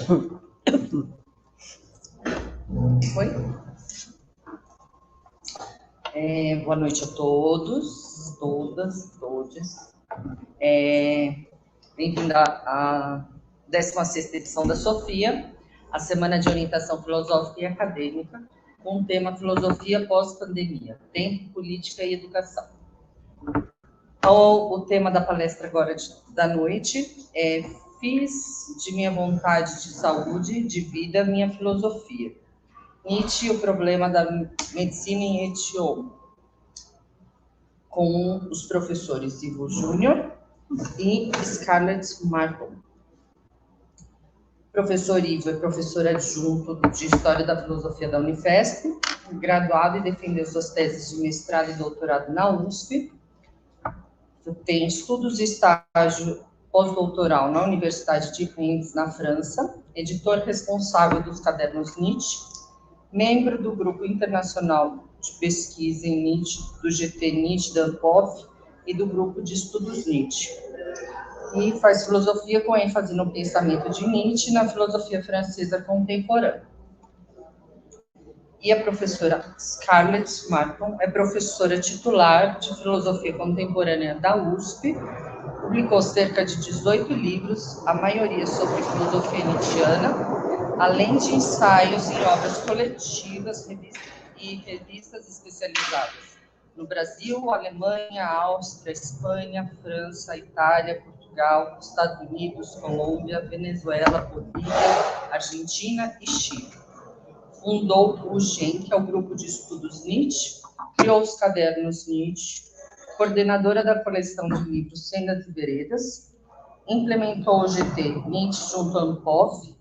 Oi? Boa noite a todos, todas, todes. Bem-vinda à 16ª edição da Sofia, a Semana de Orientação Filosófica e Acadêmica, com o tema Filosofia pós-pandemia, Tempo, Política e Educação. O tema da palestra agora da noite é Fiz de minha vontade de saúde, de vida, minha filosofia. Nietzsche, o problema da medicina em Etiópia, com os professores Ivo Júnior e Scarlett Martin. Professor Ivo é professor adjunto de História da Filosofia da Unifesp, graduado e defendeu suas teses de mestrado e doutorado na USP. Tem estudos e estágio pós-doutoral na Universidade de Reims, na França, editor responsável dos cadernos Nietzsche, membro do Grupo Internacional de Pesquisa em Nietzsche, do GT Nietzsche da ANPOF e do Grupo de Estudos Nietzsche. E faz filosofia com ênfase no pensamento de Nietzsche e na filosofia francesa contemporânea. E a professora Scarlett Martin é professora titular de filosofia contemporânea da USP, publicou cerca de 18 livros, a maioria sobre filosofia nietzschiana, além de ensaios e obras coletivas e revistas especializadas no Brasil, Alemanha, Áustria, Espanha, França, Itália, Portugal, Estados Unidos, Colômbia, Venezuela, Bolívia, Argentina e Chile. Fundou o GEM, que é o Grupo de Estudos Nietzsche, criou os cadernos Nietzsche, coordenadora da coleção de livros Sendas e Veredas, implementou o GT Nietzsche junto à ANPOF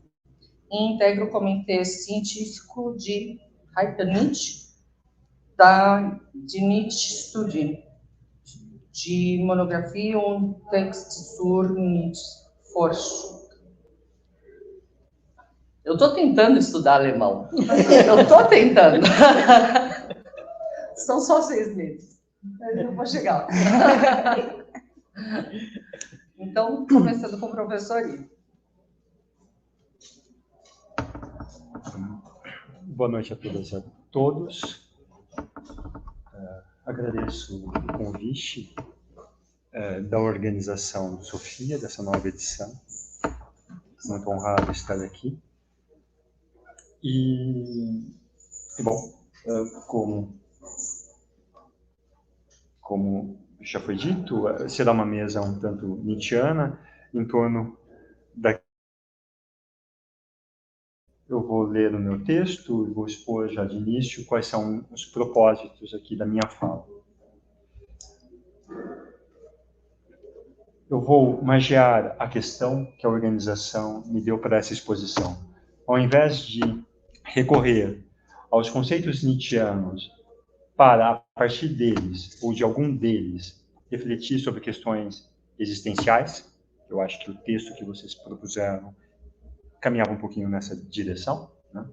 e integra o Comitê Científico de Nietzsche, de Nietzsche Studien, de monografia und Text sur Nietzsche Forschung. Eu estou tentando estudar alemão. Eu estou tentando. São só 6 meses. Eu não vou chegar. Então, começando com o professor Ivo. Boa noite a todas e a todos. Agradeço o convite da organização Sofia, dessa nova edição. Muito honrado estar aqui. Bom, como já foi dito, será uma mesa um tanto nietzschiana, em torno da... Eu vou ler o meu texto e vou expor já de início quais são os propósitos aqui da minha fala. Eu vou magiar a questão que a organização me deu para essa exposição. Ao invés de recorrer aos conceitos nietzschianos para, a partir deles, ou de algum deles, refletir sobre questões existenciais, eu acho que o texto que vocês propuseram caminhava um pouquinho nessa direção, né?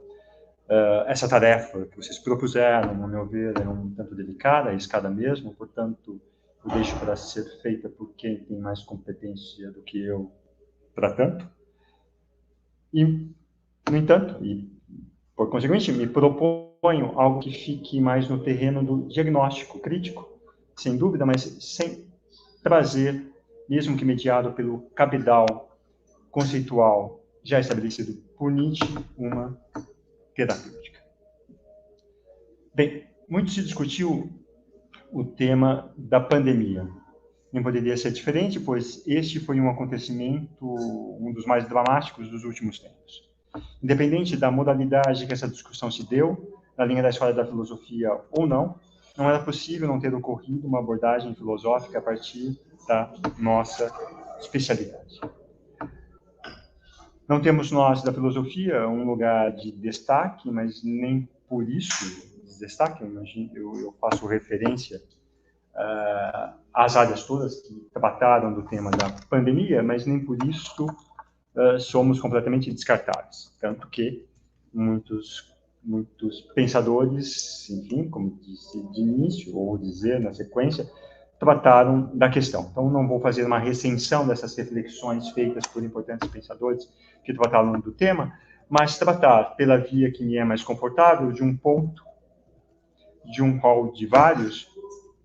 Essa tarefa que vocês propuseram, no meu ver, é um tanto delicada, arriscada mesmo, portanto, eu deixo para ser feita por quem tem mais competência do que eu para tanto. E, no entanto, e por conseguinte, me proponho algo que fique mais no terreno do diagnóstico crítico, sem dúvida, mas sem trazer, mesmo que mediado pelo cabedal conceitual já estabelecido por Nietzsche, uma terapêutica. Bem, muito se discutiu o tema da pandemia. Não poderia ser diferente, pois este foi um acontecimento, um dos mais dramáticos dos últimos tempos. Independente da modalidade que essa discussão se deu, na linha da história da filosofia ou não era possível não ter ocorrido uma abordagem filosófica a partir da nossa especialidade. Não temos nós, da filosofia, um lugar de destaque, mas nem por isso, destaque, eu faço referência às áreas todas que trataram do tema da pandemia, mas nem por isso somos completamente descartáveis. Tanto que muitos pensadores, enfim, como disse de início, ou dizer na sequência, trataram da questão. Então, não vou fazer uma recensão dessas reflexões feitas por importantes pensadores que trataram do tema, mas tratar pela via que me é mais confortável de um ponto, de um rol de vários,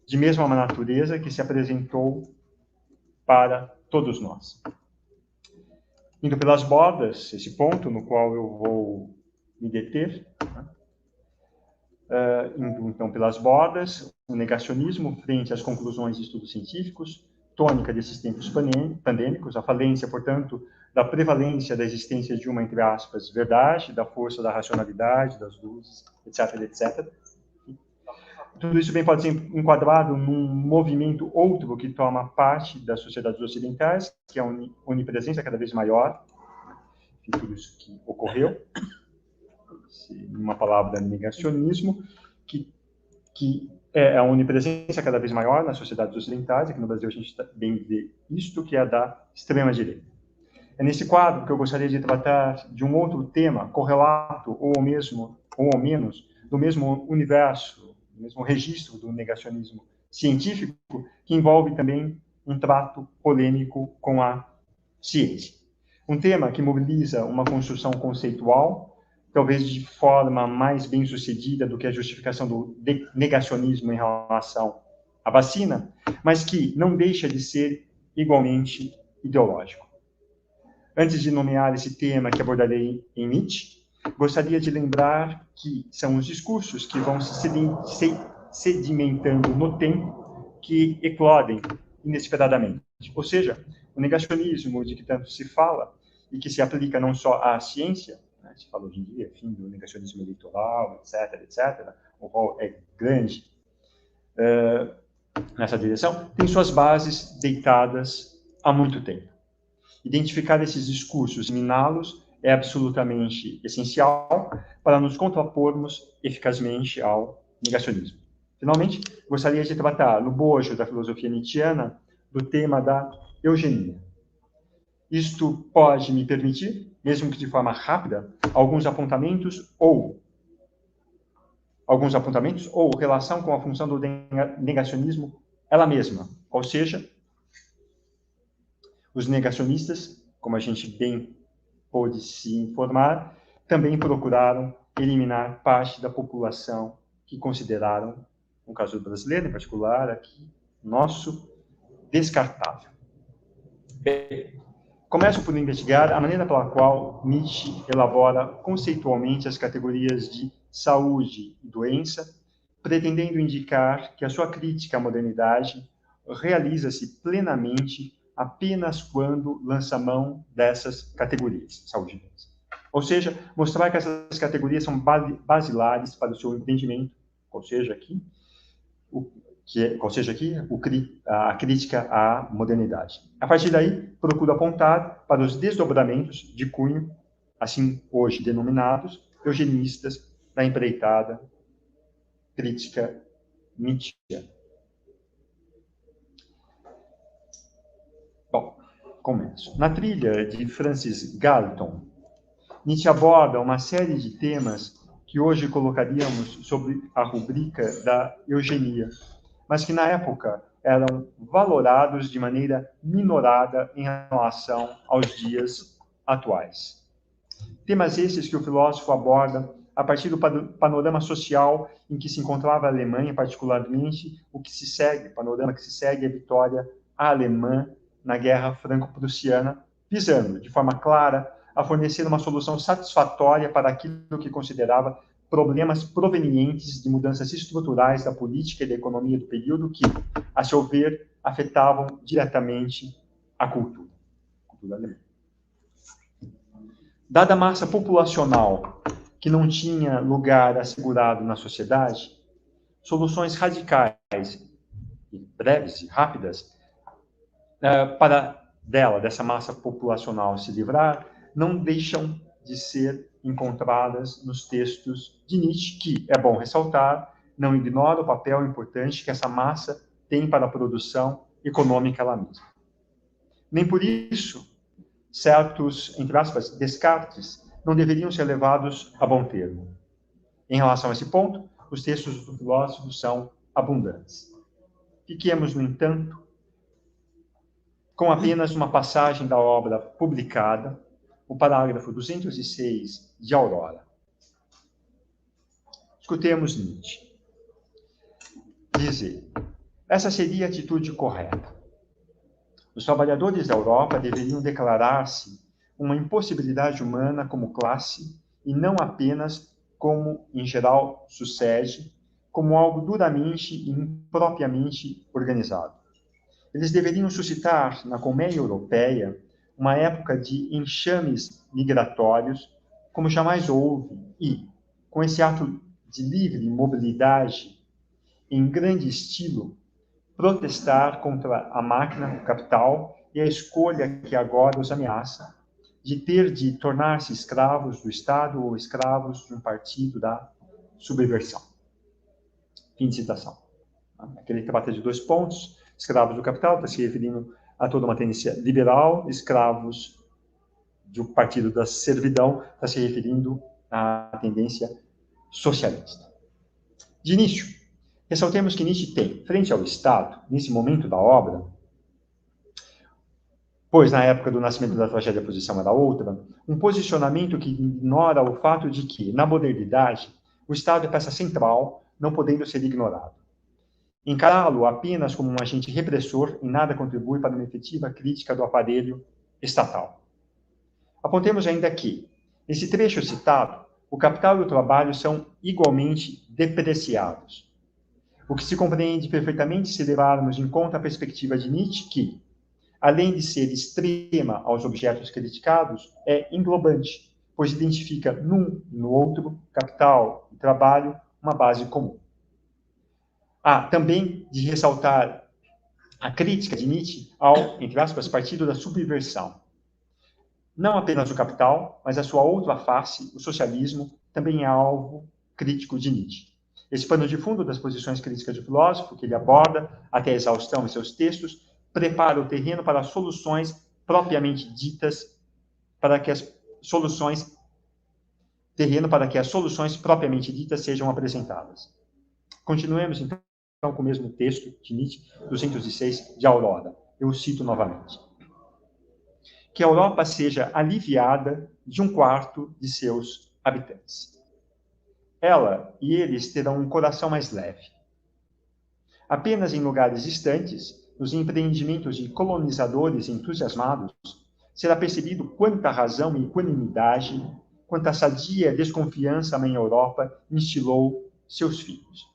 de mesma natureza que se apresentou para todos nós. Indo pelas bordas, esse ponto no qual eu vou me deter, indo então pelas bordas, o negacionismo frente às conclusões de estudos científicos, tônica desses tempos pandêmicos, a falência, portanto, da prevalência da existência de uma, entre aspas, verdade, da força da racionalidade, das luzes, etc, etc. Tudo isso bem pode ser enquadrado num movimento outro que toma parte das sociedades ocidentais, que é a onipresença cada vez maior, em tudo isso que ocorreu, uma palavra, negacionismo, que é a onipresença cada vez maior nas sociedades ocidentais. Aqui no Brasil a gente bem vê isto, que é a da extrema-direita. É nesse quadro que eu gostaria de tratar de um outro tema, correlato ou ao menos, do mesmo universo, do mesmo registro do negacionismo científico, que envolve também um trato polêmico com a ciência. Um tema que mobiliza uma construção conceitual, talvez de forma mais bem-sucedida do que a justificação do negacionismo em relação à vacina, mas que não deixa de ser igualmente ideológico. Antes de nomear esse tema que abordarei em Nietzsche, gostaria de lembrar que são os discursos que vão se sedimentando no tempo que eclodem inesperadamente. Ou seja, o negacionismo de que tanto se fala e que se aplica não só à ciência, né, se fala hoje em dia, fim do negacionismo eleitoral, etc, etc, o rol é grande nessa direção, tem suas bases deitadas há muito tempo. Identificar esses discursos e miná-los é absolutamente essencial para nos contrapormos eficazmente ao negacionismo. Finalmente, gostaria de tratar, no bojo da filosofia nietzschiana, do tema da eugenia. Isto pode me permitir, mesmo que de forma rápida, alguns apontamentos ou relação com a função do negacionismo ela mesma, ou seja, os negacionistas, como a gente bem pôde se informar, também procuraram eliminar parte da população que consideraram, no caso brasileiro em particular, aqui, nosso descartável. Bem, começo por investigar a maneira pela qual Nietzsche elabora conceitualmente as categorias de saúde e doença, pretendendo indicar que a sua crítica à modernidade realiza-se plenamente apenas quando lança mão dessas categorias, saúde e doença. Ou seja, mostrar que essas categorias são basilares para o seu entendimento, ou seja, aqui, a crítica à modernidade. A partir daí, procura apontar para os desdobramentos de cunho, assim hoje denominados, eugenistas da empreitada crítica nietzschiana. Bom, começo. Na trilha de Francis Galton, Nietzsche aborda uma série de temas que hoje colocaríamos sob a rubrica da eugenia, mas que na época eram valorados de maneira minorada em relação aos dias atuais. Temas esses que o filósofo aborda a partir do panorama social em que se encontrava a Alemanha, particularmente panorama que se segue a vitória alemã na Guerra Franco-Prussiana, visando, de forma clara, a fornecer uma solução satisfatória para aquilo que considerava problemas provenientes de mudanças estruturais da política e da economia do período que, a seu ver, afetavam diretamente a cultura alemã. Dada a massa populacional que não tinha lugar assegurado na sociedade, soluções radicais, breves e rápidas, dessa massa populacional se livrar, não deixam de ser encontradas nos textos de Nietzsche, que, é bom ressaltar, não ignora o papel importante que essa massa tem para a produção econômica ela mesma. Nem por isso, certos, entre aspas, descartes não deveriam ser levados a bom termo. Em relação a esse ponto, os textos do filósofo são abundantes. Fiquemos, no entanto, com apenas uma passagem da obra publicada, o parágrafo 206 de Aurora. Escutemos Nietzsche. Diz ele: essa seria a atitude correta. Os trabalhadores da Europa deveriam declarar-se uma impossibilidade humana como classe e não apenas, como em geral sucede, como algo duramente e impropriamente organizado. Eles deveriam suscitar na colmeia europeia uma época de enxames migratórios como jamais houve e, com esse ato de livre mobilidade em grande estilo, protestar contra a máquina, o capital e a escolha que agora os ameaça de ter de tornar-se escravos do Estado ou escravos de um partido da subversão. Fim de citação. Aquele que trata de 2 pontos, escravos do capital, está se referindo a toda uma tendência liberal, escravos do partido da servidão, está se referindo à tendência socialista. De início, ressaltemos que Nietzsche tem, frente ao Estado, nesse momento da obra, pois na época do nascimento da tragédia a posição era outra, um posicionamento que ignora o fato de que, na modernidade, o Estado é peça central, não podendo ser ignorado. Encará-lo apenas como um agente repressor em nada contribui para uma efetiva crítica do aparelho estatal. Apontemos ainda que, nesse trecho citado, o capital e o trabalho são igualmente depreciados. O que se compreende perfeitamente se levarmos em conta a perspectiva de Nietzsche que, além de ser extrema aos objetos criticados, é englobante, pois identifica num e no outro, capital e trabalho, uma base comum. Há também de ressaltar a crítica de Nietzsche ao, entre aspas, partido da subversão. Não apenas o capital, mas a sua outra face, o socialismo, também é alvo crítico de Nietzsche. Esse pano de fundo das posições críticas do filósofo, que ele aborda até a exaustão em seus textos, prepara o terreno para as soluções propriamente ditas, para que as soluções propriamente ditas sejam apresentadas. Continuemos, então, com o mesmo texto de Nietzsche, 206, de Aurora. Eu o cito novamente. Que a Europa seja aliviada de 1/4 de seus habitantes. Ela e eles terão um coração mais leve. Apenas em lugares distantes, nos empreendimentos de colonizadores entusiasmados, será percebido quanta razão e equanimidade, quanta sadia desconfiança a mãe Europa instilou seus filhos.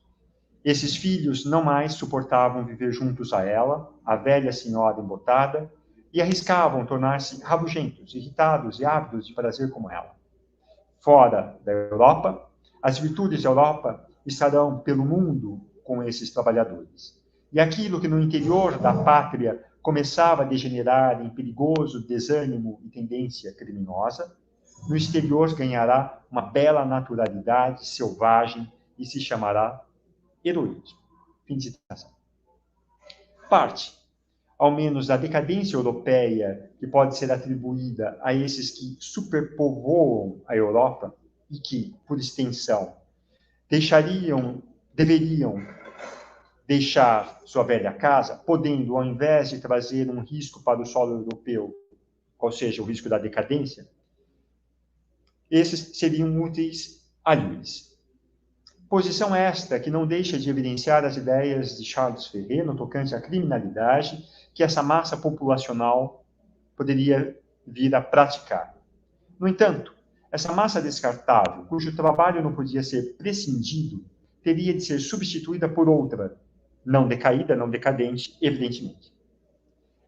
Esses filhos não mais suportavam viver juntos a ela, a velha senhora embotada, e arriscavam tornar-se rabugentos, irritados e ávidos de prazer como ela. Fora da Europa, as virtudes da Europa estarão pelo mundo com esses trabalhadores. E aquilo que no interior da pátria começava a degenerar em perigoso desânimo e tendência criminosa, no exterior ganhará uma bela naturalidade selvagem e se chamará heroísmo. Fim de citação. Parte, ao menos, da decadência europeia que pode ser atribuída a esses que superpovoam a Europa e que, por extensão, deveriam deixar sua velha casa, podendo, ao invés de trazer um risco para o solo europeu, qual seja o risco da decadência, esses seriam úteis alhures. Posição esta que não deixa de evidenciar as ideias de Charles Ferré no tocante à criminalidade que essa massa populacional poderia vir a praticar. No entanto, essa massa descartável, cujo trabalho não podia ser prescindido, teria de ser substituída por outra, não decaída, não decadente, evidentemente.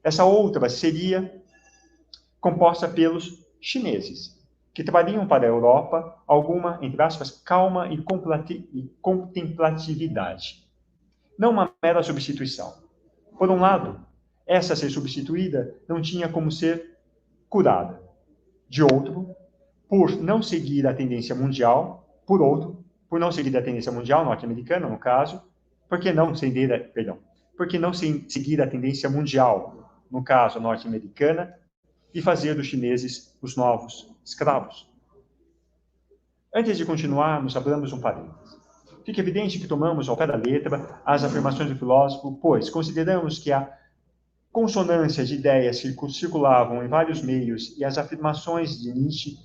Essa outra seria composta pelos chineses, que trariam para a Europa alguma, entre aspas, calma e contemplatividade. Não uma mera substituição. Por um lado, essa ser substituída não tinha como ser curada. De outro, por não seguir a tendência mundial, por não seguir a tendência mundial norte-americana, no caso, por que não seguir a tendência mundial, no caso norte-americana, e fazer dos chineses os novos escravos? Antes de continuarmos, abramos um parênteses. fica evidente que tomamos ao pé da letra as afirmações do filósofo, pois consideramos que a consonância de ideias circulavam em vários meios e as afirmações de Nietzsche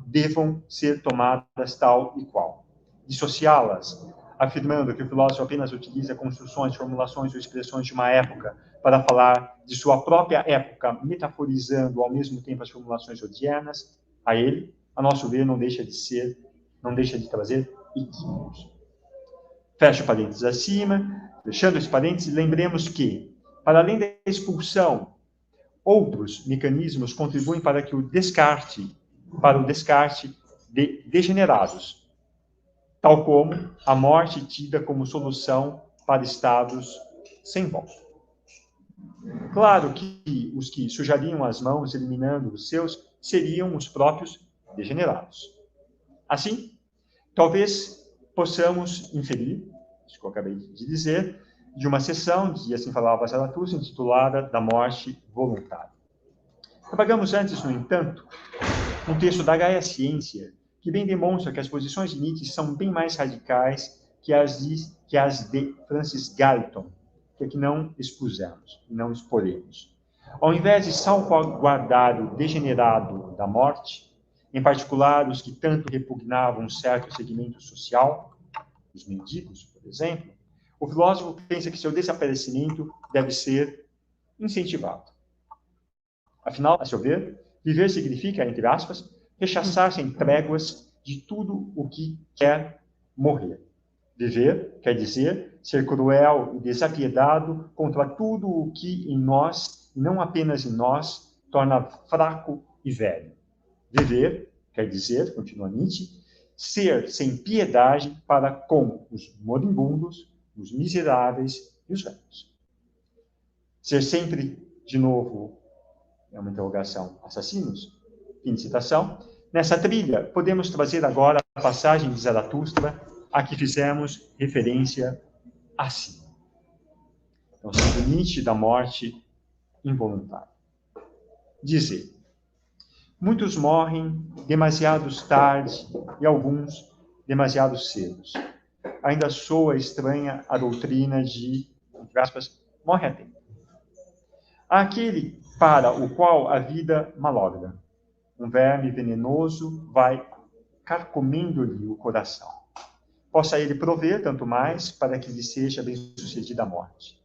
devam ser tomadas tal e qual. Dissociá-las, afirmando que o filósofo apenas utiliza construções, formulações ou expressões de uma época para falar de sua própria época, metaforizando ao mesmo tempo as formulações odiernas, a ele, a nosso ver, não deixa de trazer equívocos. Fecho parênteses acima, fechando esse parênteses, lembremos que, para além da expulsão, outros mecanismos contribuem para o descarte de degenerados, tal como a morte tida como solução para estados sem volta. Claro que os que sujariam as mãos eliminando os seus seriam os próprios degenerados. Assim, talvez possamos inferir, isso que eu acabei de dizer, de uma sessão, de Assim Falava Zaratustra, intitulada Da Morte Voluntária. Tragamos antes, no entanto, um texto da Gaia Ciência, que bem demonstra que as posições de Nietzsche são bem mais radicais que as de Francis Galton, que aqui não expusemos, não exporemos. Ao invés de salvaguardar o degenerado da morte, em particular os que tanto repugnavam um certo segmento social, os mendigos, por exemplo, o filósofo pensa que seu desaparecimento deve ser incentivado. Afinal, a seu ver, viver significa, entre aspas, rechaçar sem tréguas de tudo o que quer morrer. Viver quer dizer ser cruel e desapiedado contra tudo o que em nós, e não apenas em nós, torna fraco e velho. Viver quer dizer, continua Nietzsche, ser sem piedade para com os moribundos, os miseráveis e os velhos. Ser sempre, de novo, é uma interrogação, assassinos? Fim de citação. Nessa trilha, podemos trazer agora a passagem de Zaratustra a que fizemos referência acima. Então, sendo Nietzsche da morte involuntária. Diz ele: muitos morrem demasiados tarde e alguns demasiado cedos. Ainda soa estranha a doutrina de, entre aspas, morre a tempo. Há aquele para o qual a vida malogra. Um verme venenoso vai carcomendo-lhe o coração. Possa ele prover tanto mais para que lhe seja bem-sucedida a morte.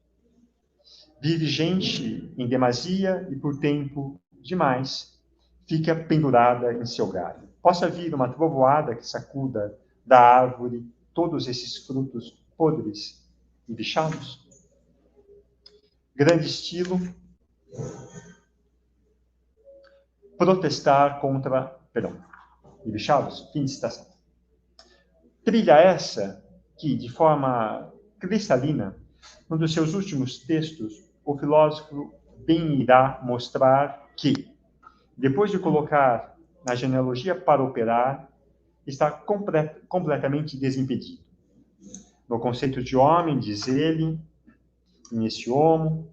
Vive gente em demasia e por tempo demais fica pendurada em seu galho. Possa vir uma trovoada que sacuda da árvore todos esses frutos podres e bichados. Grande estilo, protestar contra... e bichados, fim de citação. Trilha essa que, de forma cristalina, num dos seus últimos textos, o filósofo bem irá mostrar que, depois de colocar na genealogia para operar, está completamente desimpedido. No conceito de homem, diz ele, nesse homo,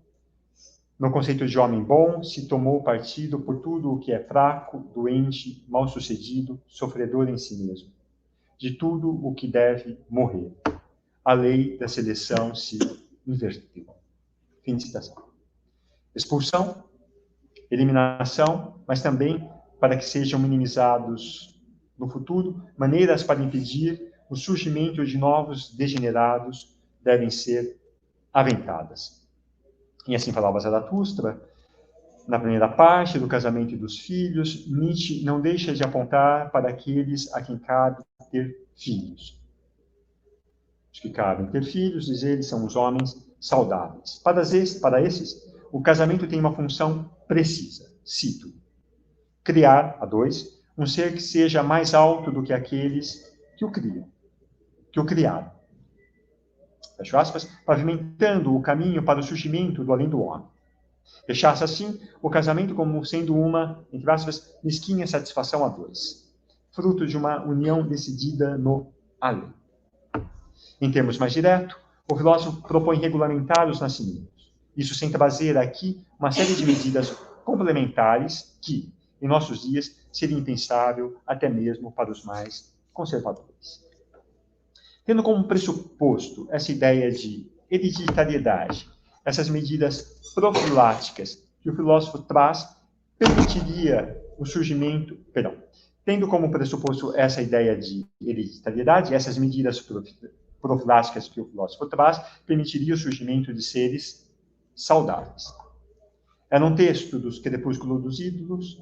no conceito de homem bom, se tomou partido por tudo o que é fraco, doente, mal-sucedido, sofredor em si mesmo. De tudo o que deve morrer. A lei da seleção se inverteu. Fim de citação. Expulsão, eliminação, mas também para que sejam minimizados no futuro, maneiras para impedir o surgimento de novos degenerados devem ser aventadas. E assim falava Zaratustra, na primeira parte do casamento e dos filhos, Nietzsche não deixa de apontar para aqueles a quem cabe ter filhos. Os que cabem ter filhos, diz ele, são os homens saudáveis. Para esses, o casamento tem uma função precisa. Cito: criar, a dois, um ser que seja mais alto do que aqueles que o criaram. Fecho aspas, pavimentando o caminho para o surgimento do além do homem. Fechasse assim o casamento como sendo uma, entre aspas, mesquinha satisfação a dois, fruto de uma união decidida no além. Em termos mais diretos, o filósofo propõe regulamentar os nascimentos, isso sem trazer aqui uma série de medidas complementares que, em nossos dias, seria impensável até mesmo para os mais conservadores. Tendo como pressuposto essa ideia de hereditariedade, essas medidas profiláticas que o filósofo traz, permitiria o surgimento, tendo como pressuposto essa ideia de hereditariedade, essas medidas profiláticas que o filósofo traz, permitiria o surgimento de seres saudáveis. É num texto dos Crepúsculo dos Ídolos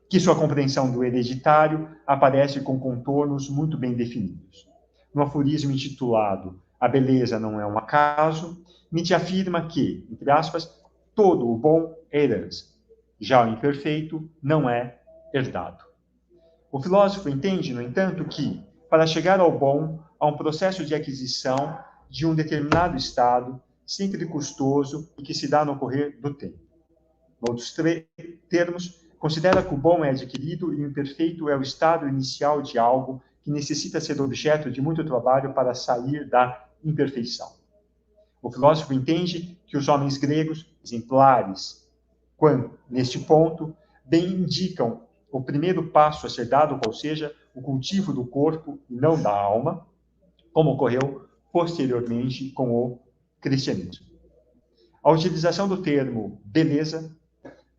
que sua compreensão do hereditário aparece com contornos muito bem definidos. No aforismo intitulado A Beleza Não É um Acaso, Nietzsche afirma que, entre aspas, todo o bom é herança, já o imperfeito não é herdado. O filósofo entende, no entanto, que, para chegar ao bom, há um processo de aquisição de um determinado estado, sempre custoso e que se dá no correr do tempo. Em outros termos, considera que o bom é adquirido e o imperfeito é o estado inicial de algo que necessita ser objeto de muito trabalho para sair da imperfeição. O filósofo entende que os homens gregos, exemplares, quando, neste ponto, bem indicam o primeiro passo a ser dado, qual seja, o cultivo do corpo e não da alma, como ocorreu posteriormente com o cristianismo. A utilização do termo beleza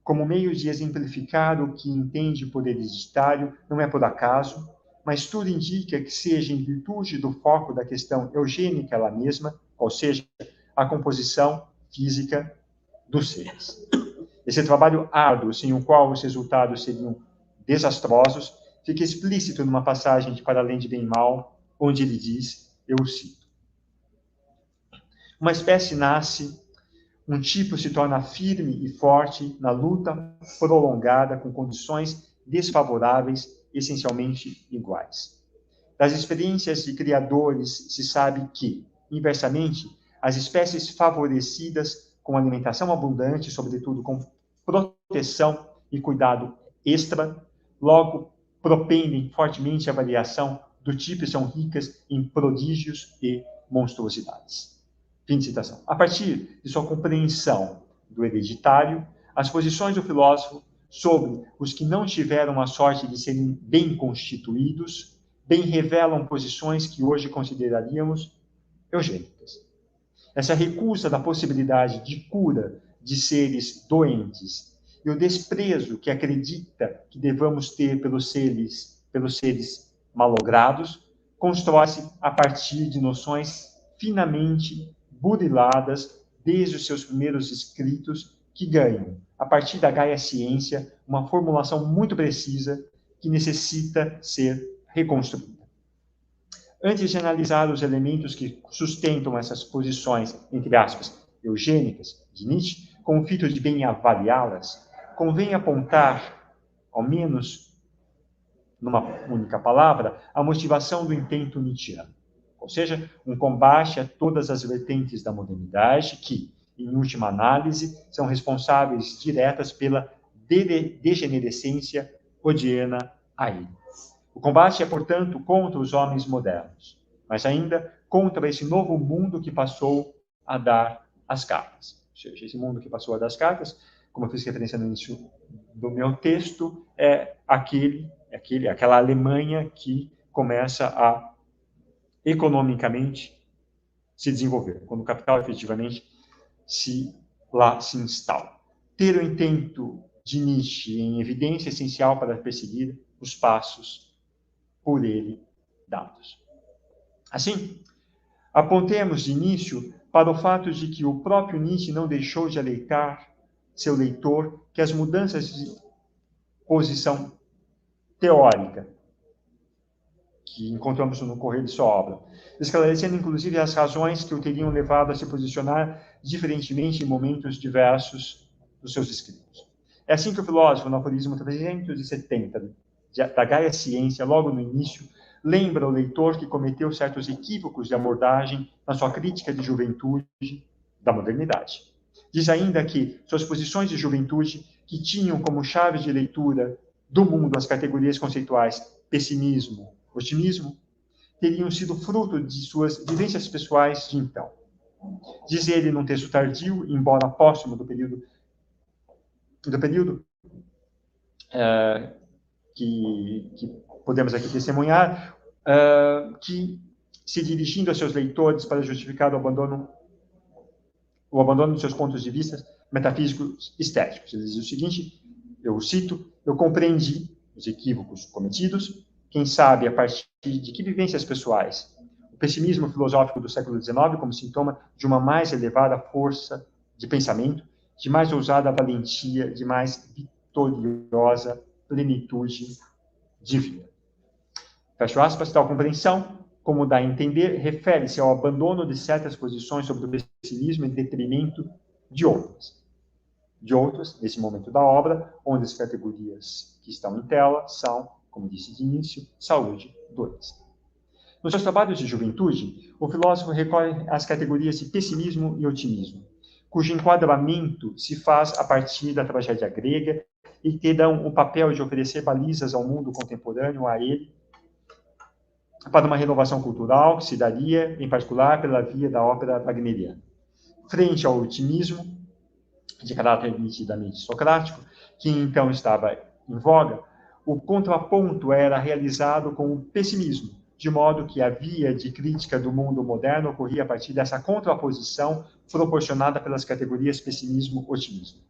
como meio de exemplificar o que entende por hereditário não é por acaso, mas tudo indica que seja em virtude do foco da questão eugênica ela mesma, ou seja, a composição física dos seres. Esse trabalho árduo, sem o qual os resultados seriam desastrosos, fica explícito numa passagem de Para Além de Bem e Mal, onde ele diz, eu cito: uma espécie nasce, um tipo se torna firme e forte na luta prolongada com condições desfavoráveis, essencialmente iguais. Das experiências de criadores se sabe que, inversamente, as espécies favorecidas com alimentação abundante, sobretudo com proteção e cuidado extra, logo propendem fortemente à variação do tipo e são ricas em prodígios e monstruosidades. Fim de citação. A partir de sua compreensão do hereditário, as posições do filósofo sobre os que não tiveram a sorte de serem bem constituídos, bem revelam posições que hoje consideraríamos eugênicas. Essa recusa da possibilidade de cura de seres doentes e o desprezo que acredita que devamos ter pelos seres malogrados, constrói-se a partir de noções finamente buriladas desde os seus primeiros escritos, que ganham, a partir da Gaia Ciência, uma formulação muito precisa que necessita ser reconstruída. Antes de analisar os elementos que sustentam essas posições, entre aspas, eugênicas, de Nietzsche, com o fito de bem avaliá-las, convém apontar, ao menos numa única palavra, a motivação do intento nietzschiano. Ou seja, um combate a todas as vertentes da modernidade que, em última análise, são responsáveis diretas pela degenerescência odiana a ele. O combate é, portanto, contra os homens modernos, mas ainda contra esse novo mundo que passou a dar as cartas. Ou seja, esse mundo que passou a dar as cartas, como eu fiz referência no início do meu texto, é aquela Alemanha que começa a economicamente se desenvolver, quando o capital efetivamente lá se instala. Ter o intento de Nietzsche em evidência é essencial para perseguir os passos por ele dados. Assim, apontemos de início para o fato de que o próprio Nietzsche não deixou de alertar seu leitor que as mudanças de posição teórica que encontramos no correr de sua obra, esclarecendo inclusive as razões que o teriam levado a se posicionar diferentemente em momentos diversos dos seus escritos. É assim que o filósofo, no aforismo 370 da Gaia Ciência, logo no início, lembra o leitor que cometeu certos equívocos de abordagem na sua crítica de juventude da modernidade. Diz ainda que suas posições de juventude, que tinham como chave de leitura do mundo as categorias conceituais pessimismo, otimismo, teriam sido fruto de suas vivências pessoais de então. Diz ele num texto tardio, embora póstumo do período que podemos aqui testemunhar, que se dirigindo a seus leitores para justificar o abandono de seus pontos de vista metafísicos estéticos. Ele diz o seguinte, eu cito, eu compreendi os equívocos cometidos, quem sabe a partir de que vivências pessoais, o pessimismo filosófico do século XIX como sintoma de uma mais elevada força de pensamento, de mais ousada valentia, de mais vitoriosa plenitude de vida. Fecho aspas, tal compreensão, como dá a entender, refere-se ao abandono de certas posições sobre o pessimismo em detrimento de outras. Nesse momento da obra, onde as categorias que estão em tela são, como disse de início, saúde, doença. Nos seus trabalhos de juventude, o filósofo recorre às categorias de pessimismo e otimismo, cujo enquadramento se faz a partir da tragédia grega e que dão o papel de oferecer balizas ao mundo contemporâneo a ele para uma renovação cultural que se daria, em particular, pela via da ópera wagneriana. Frente ao otimismo, de caráter nitidamente socrático, que então estava em voga, o contraponto era realizado com o pessimismo, de modo que a via de crítica do mundo moderno ocorria a partir dessa contraposição proporcionada pelas categorias pessimismo-otimismo.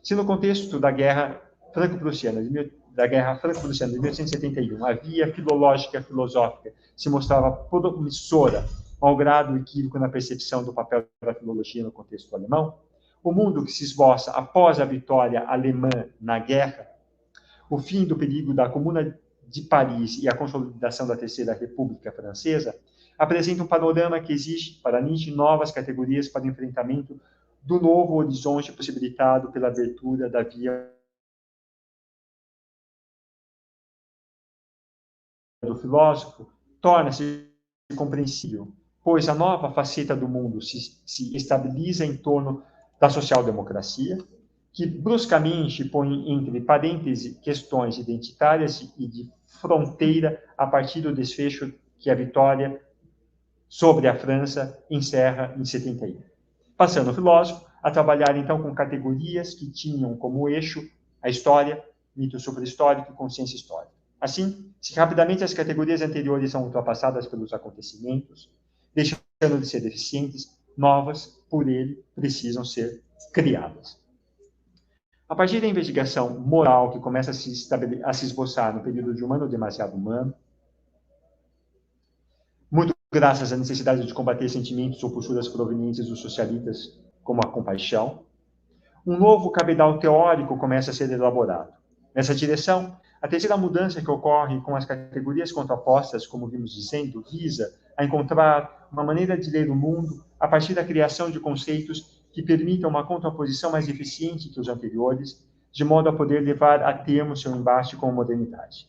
Se no contexto da Guerra Franco-Prussiana de 1871, a via filológica-filosófica se mostrava promissora ao grado equívoco na percepção do papel da filologia no contexto alemão, o mundo que se esboça após a vitória alemã na guerra, o fim do perigo da Comuna de Paris e a consolidação da Terceira República Francesa, apresenta um panorama que exige, para Nietzsche, novas categorias para o enfrentamento do novo horizonte possibilitado pela abertura da via do filósofo, torna-se compreensível, pois a nova faceta do mundo se estabiliza em torno da social-democracia, que bruscamente põe entre parênteses questões identitárias e de fronteira a partir do desfecho que a vitória sobre a França encerra em 71. Passando o filósofo a trabalhar então com categorias que tinham como eixo a história, mito sobre-histórico e consciência histórica. Assim, se rapidamente as categorias anteriores são ultrapassadas pelos acontecimentos, deixando de ser deficientes, novas, por ele, precisam ser criadas. A partir da investigação moral que começa a se esboçar no período de Humano Demasiado Humano, muito graças à necessidade de combater sentimentos ou posturas provenientes dos socialistas, como a compaixão, um novo cabedal teórico começa a ser elaborado. Nessa direção, a terceira mudança que ocorre com as categorias contrapostas, como vimos dizendo, visa a encontrar uma maneira de ler o mundo a partir da criação de conceitos que permitam uma contraposição mais eficiente que os anteriores, de modo a poder levar a termo seu embate com a modernidade.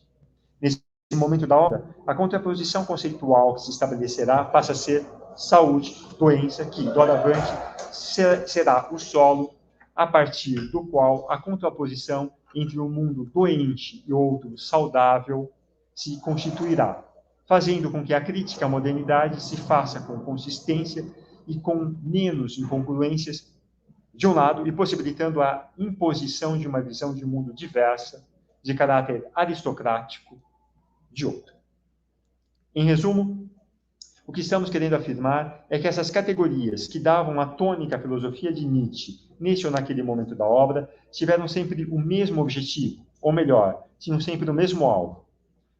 Nesse momento da obra, a contraposição conceitual que se estabelecerá passa a ser saúde, doença, que, doravante, será o solo a partir do qual a contraposição entre um mundo doente e outro saudável se constituirá, fazendo com que a crítica à modernidade se faça com consistência e com menos incongruências, de um lado, e possibilitando a imposição de uma visão de mundo diversa, de caráter aristocrático, de outro. Em resumo, o que estamos querendo afirmar é que essas categorias que davam a tônica à filosofia de Nietzsche, nesse ou naquele momento da obra, tiveram sempre o mesmo objetivo, ou melhor, tinham sempre o mesmo alvo.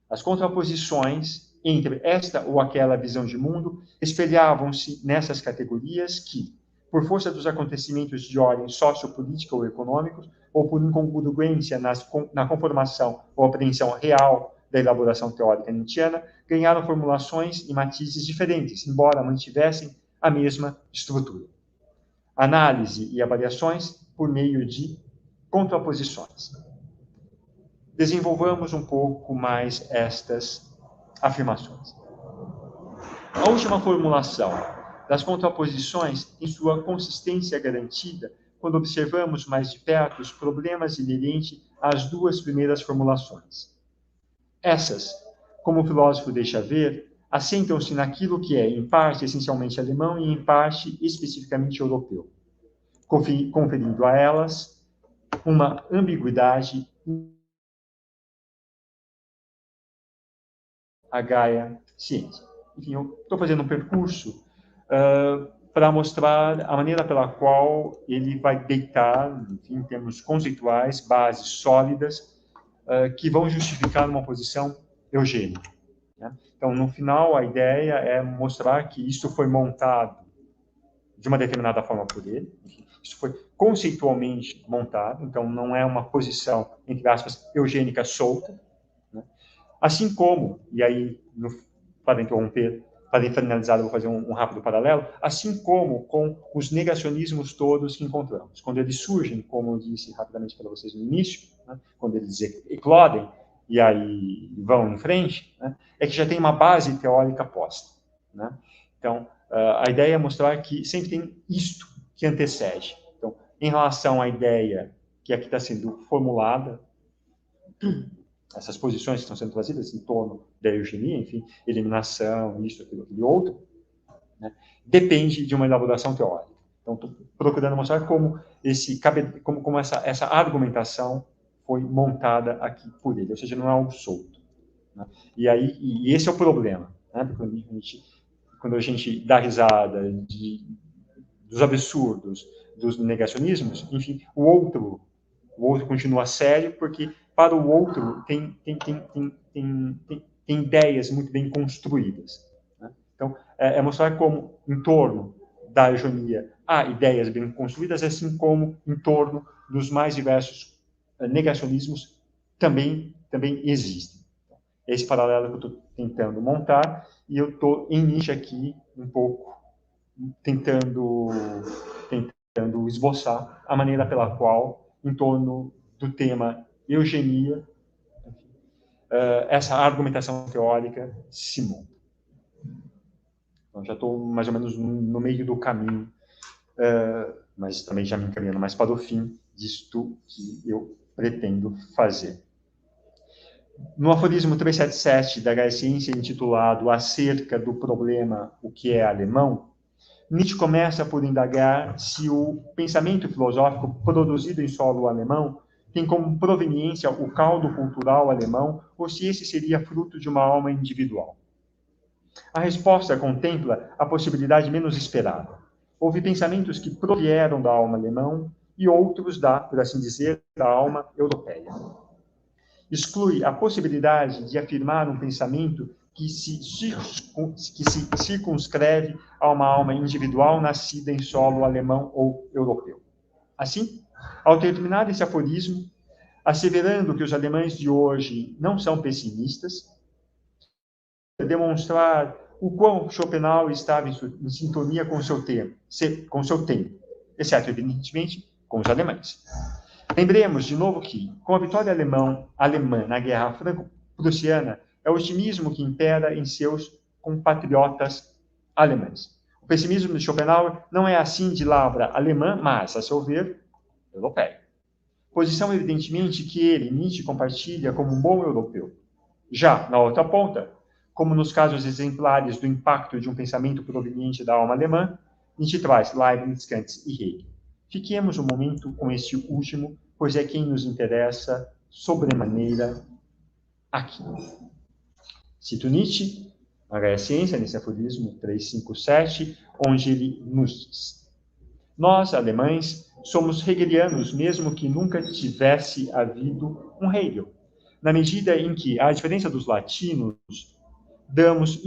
As contraposições entre esta ou aquela visão de mundo espelhavam-se nessas categorias que, por força dos acontecimentos de ordem sociopolítica ou econômicos, ou por incongruência na conformação ou apreensão real da elaboração teórica nietzschiana, ganharam formulações e matizes diferentes, embora mantivessem a mesma estrutura. Análise e avaliações por meio de contraposições. Desenvolvamos um pouco mais estas afirmações. A última formulação das contraposições tem sua consistência garantida quando observamos mais de perto os problemas inerentes às duas primeiras formulações. Essas, como o filósofo deixa ver, assentam-se naquilo que é, em parte, essencialmente alemão e, em parte, especificamente europeu, conferindo a elas uma ambiguidade a Gaia ciência. enfim, eu estou fazendo um percurso para mostrar a maneira pela qual ele vai deitar, enfim, em termos conceituais, bases sólidas que vão justificar uma posição eugênica. Né? Então, no final, a ideia é mostrar que isso foi montado de uma determinada forma por ele, enfim, isso foi conceitualmente montado, então não é uma posição, entre aspas, eugênica solta, né? Assim como, e aí, para interromper, para finalizar, eu vou fazer um rápido paralelo, assim como com os negacionismos todos que encontramos. Quando eles surgem, como eu disse rapidamente para vocês no início, né, quando eles eclodem e aí vão em frente, né, é que já tem uma base teórica posta. Né? Então, a ideia é mostrar que sempre tem isto que antecede. Então, em relação à ideia que aqui está sendo formulada, essas posições que estão sendo trazidas em torno da eugenia, enfim, eliminação, isso, aquilo, aquele outro, né, depende de uma elaboração teórica. Então, estou procurando mostrar como, como essa argumentação foi montada aqui por ele, ou seja, não é algo solto. Né? E esse é o problema, né? Quando a gente dá risada dos absurdos, dos negacionismos, enfim, o outro continua sério, porque para o outro tem ideias muito bem construídas. Né? Então, é mostrar como, em torno da eugenia, há ideias bem construídas, assim como em torno dos mais diversos negacionismos também existem. Esse paralelo que eu estou tentando montar, e eu estou em Nietzsche aqui, um pouco, tentando esboçar a maneira pela qual, em torno do tema eugenia, essa argumentação teórica se monta. Então, já estou mais ou menos no meio do caminho, mas também já me encaminhando mais para o fim disto que eu pretendo fazer. No aforismo 377 da Ciência, intitulado Acerca do Problema O que é Alemão, Nietzsche começa por indagar se o pensamento filosófico produzido em solo alemão tem como proveniência o caldo cultural alemão ou se esse seria fruto de uma alma individual. A resposta contempla a possibilidade menos esperada. Houve pensamentos que provieram da alma alemã e outros da, por assim dizer, da alma europeia. Exclui a possibilidade de afirmar um pensamento que se circunscreve a uma alma individual nascida em solo alemão ou europeu. Assim, ao terminar esse aforismo, asseverando que os alemães de hoje não são pessimistas, demonstrar o quão Schopenhauer estava em sintonia com seu tempo, exceto, evidentemente, com os alemães. Lembremos, de novo, que, com a vitória alemã na Guerra Franco-Prussiana, é o otimismo que impera em seus compatriotas alemães. O pessimismo de Schopenhauer não é assim de lavra alemã, mas, a seu ver, europeia. Posição, evidentemente, que ele, Nietzsche, compartilha como um bom europeu. Já, na outra ponta, como nos casos exemplares do impacto de um pensamento proveniente da alma alemã, Nietzsche traz Leibniz, Kant e Hegel. Fiquemos um momento com este último, pois é quem nos interessa sobremaneira aqui. Cito Nietzsche, na Ciência, nesse aforismo 357, onde ele nos diz: nós, alemães, somos hegelianos, mesmo que nunca tivesse havido um Hegel, na medida em que, à diferença dos latinos, damos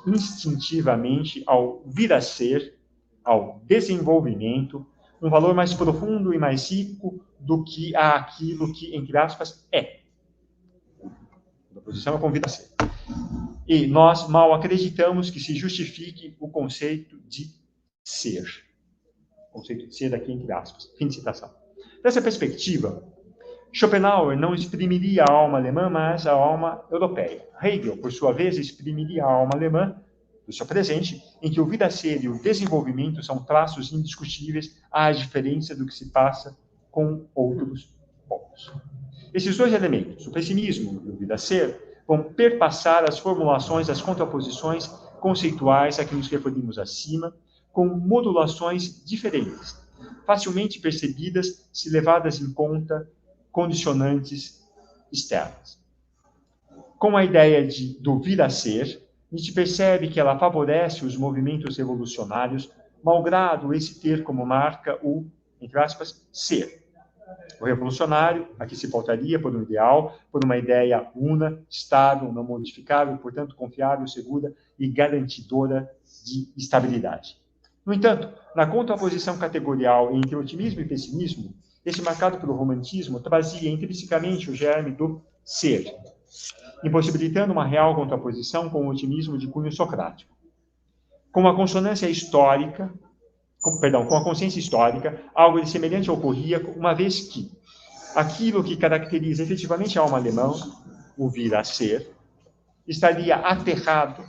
instintivamente ao vir a ser, ao desenvolvimento, um valor mais profundo e mais rico do que aquilo que, entre aspas, é. A posição é convida a ser. E nós mal acreditamos que se justifique o conceito de ser. O conceito de ser aqui, entre aspas. Fim de citação. Dessa perspectiva, Schopenhauer não exprimiria a alma alemã, mas a alma europeia. Hegel, por sua vez, exprimiria a alma alemã do seu presente, em que o vir a ser e o desenvolvimento são traços indiscutíveis à diferença do que se passa com outros povos. Esses dois elementos, o pessimismo e o vir a ser, vão perpassar as formulações das contraposições conceituais a que nos referimos acima, com modulações diferentes, facilmente percebidas se levadas em conta condicionantes externas. Com a ideia do vir a ser, Nietzsche percebe que ela favorece os movimentos revolucionários, malgrado esse ter como marca o, entre aspas, ser. O revolucionário, aqui se pautaria por um ideal, por uma ideia una, estável, não modificável, portanto confiável, segura e garantidora de estabilidade. No entanto, na contraposição categorial entre otimismo e pessimismo, esse marcado pelo romantismo trazia intrinsecamente o germe do ser, impossibilitando uma real contraposição com o otimismo de cunho socrático. Com a consciência histórica, algo de semelhante ocorria, uma vez que aquilo que caracteriza efetivamente a alma alemã, o vir a ser, estaria aterrado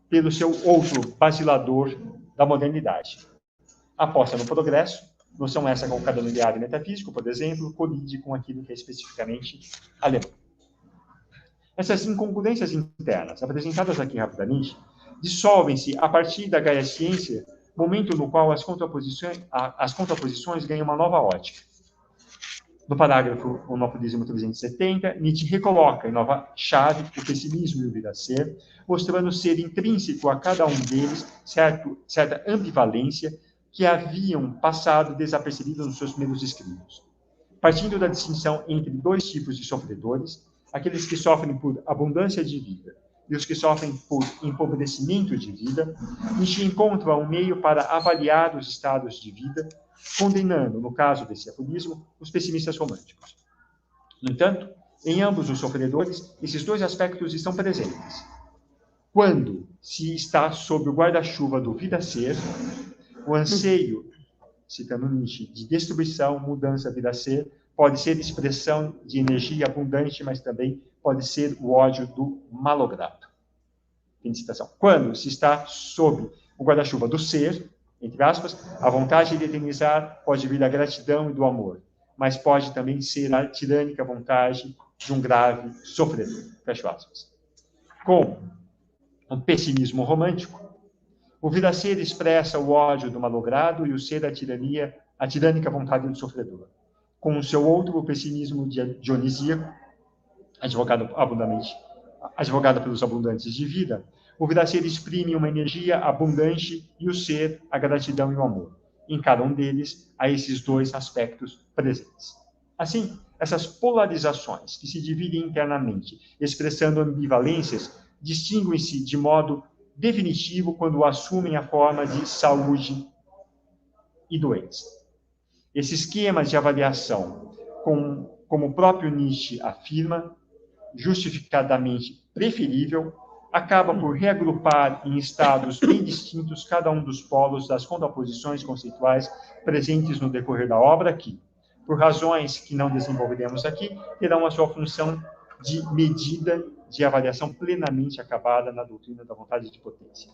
pelo seu outro basilador da modernidade. A aposta no progresso, noção essa colocada no ideário metafísico, por exemplo, colide com aquilo que é especificamente alemão. Essas incongruências internas, apresentadas aqui rapidamente, dissolvem-se a partir da Gaia Ciência, momento no qual as contraposições ganham uma nova ótica. No parágrafo O Nopulismo 370, Nietzsche recoloca em nova chave o pessimismo e o vir a ser, mostrando ser intrínseco a cada um deles certa ambivalência que haviam passado desapercebidas nos seus primeiros escritos. Partindo da distinção entre dois tipos de sofredores, aqueles que sofrem por abundância de vida e os que sofrem por empobrecimento de vida, Nietzsche encontra um meio para avaliar os estados de vida, condenando, no caso desse aforismo, os pessimistas românticos. No entanto, em ambos os sofredores, esses dois aspectos estão presentes. Quando se está sob o guarda-chuva do vir a ser, o anseio, citando Nietzsche, de destruição, mudança, vir a ser, pode ser expressão de energia abundante, mas também pode ser o ódio do malogrado. Fim de citação. Quando se está sob o guarda-chuva do ser, entre aspas, a vontade de eternizar pode vir da gratidão e do amor, mas pode também ser a tirânica vontade de um grave sofredor. Fecho aspas. Com o pessimismo romântico, o vir a ser expressa o ódio do malogrado e o ser a tirânica vontade do sofredor. Com o seu outro, o pessimismo dionisíaco, advogado pelos abundantes de vida, o vir a ser exprime uma energia abundante e o ser, a gratidão e o amor. Em cada um deles, há esses dois aspectos presentes. Assim, essas polarizações que se dividem internamente, expressando ambivalências, distinguem-se de modo definitivo quando assumem a forma de saúde e doença. Esse esquema de avaliação, como o próprio Nietzsche afirma, justificadamente preferível, acaba por reagrupar em estados bem distintos cada um dos polos das contraposições conceituais presentes no decorrer da obra, que, por razões que não desenvolveremos aqui, terão a sua função de medida de avaliação plenamente acabada na doutrina da vontade de potência.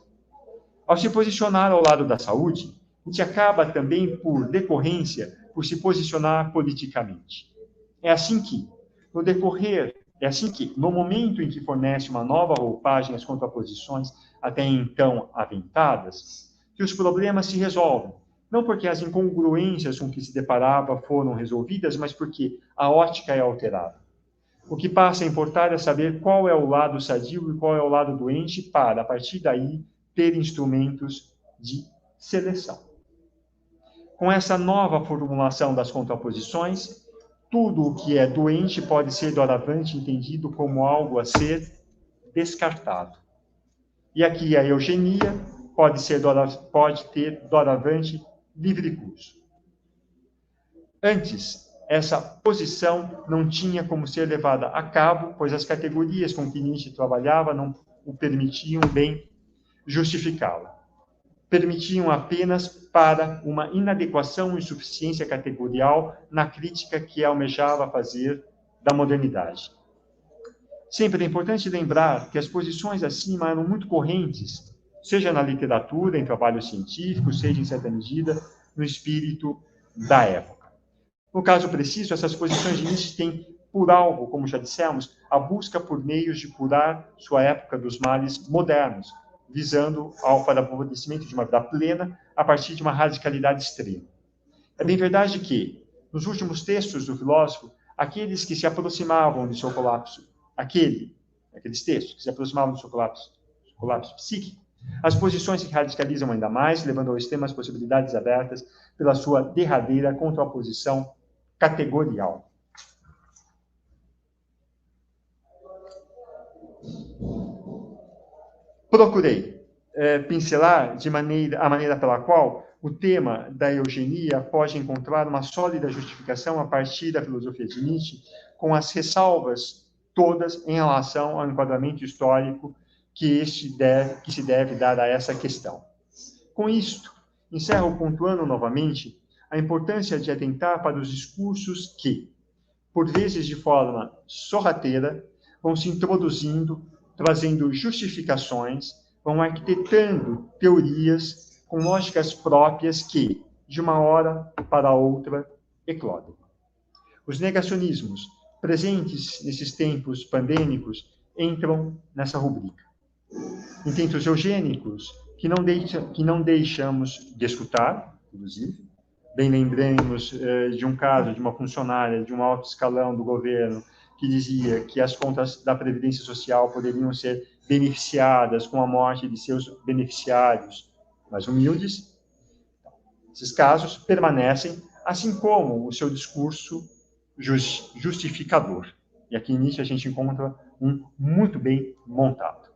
Ao se posicionar ao lado da saúde, Nietzsche acaba também, por decorrência, por se posicionar politicamente. É assim que, no momento em que fornece uma nova roupagem às contraposições até então aventadas, que os problemas se resolvem, não porque as incongruências com que se deparava foram resolvidas, mas porque a ótica é alterada. O que passa a importar é saber qual é o lado sadio e qual é o lado doente para, a partir daí, ter instrumentos de seleção. Com essa nova formulação das contraposições, tudo o que é doente pode ser doravante entendido como algo a ser descartado. E aqui a eugenia pode ter doravante livre curso. Antes, essa posição não tinha como ser levada a cabo, pois as categorias com que Nietzsche trabalhava não o permitiam bem justificá-la. Permitiam apenas para uma inadequação e insuficiência categorial na crítica que almejava fazer da modernidade. Sempre é importante lembrar que as posições acima eram muito correntes, seja na literatura, em trabalhos científicos, seja, em certa medida, no espírito da época. No caso preciso, essas posições de Nietzsche têm por alvo, como já dissemos, a busca por meios de curar sua época dos males modernos, visando ao favorecimento de uma vida plena a partir de uma radicalidade extrema. É bem verdade que, nos últimos textos do filósofo, aqueles que se aproximavam de seu colapso, aqueles textos que se aproximavam do seu colapso colapso psíquico, as posições se radicalizam ainda mais, levando ao extremo as possibilidades abertas pela sua derradeira contraposição categorial. Procurei pincelar a maneira pela qual o tema da eugenia pode encontrar uma sólida justificação a partir da filosofia de Nietzsche, com as ressalvas todas em relação ao enquadramento histórico que se deve dar a essa questão. Com isto, encerro pontuando novamente a importância de atentar para os discursos que, por vezes de forma sorrateira, vão se introduzindo, trazendo justificações, vão arquitetando teorias com lógicas próprias que, de uma hora para outra, eclodem. Os negacionismos presentes nesses tempos pandêmicos entram nessa rubrica. Intentos eugênicos que não deixamos de escutar, inclusive. Bem lembremos de um caso de uma funcionária de um alto escalão do governo que dizia que as contas da Previdência Social poderiam ser beneficiadas com a morte de seus beneficiários mais humildes. Esses casos permanecem, assim como o seu discurso justificador. E aqui nisso a gente encontra um muito bem montado.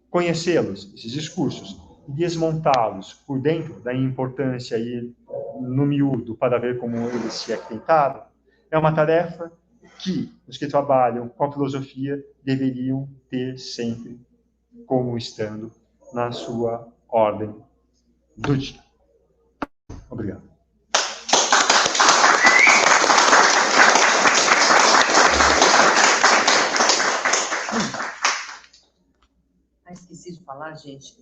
Conhecê-los, esses discursos, e desmontá-los por dentro da importância aí no miúdo para ver como eles se arquitetaram, é uma tarefa que os que trabalham com a filosofia deveriam ter sempre como estando na sua ordem do dia. Obrigado. Esqueci de falar, gente,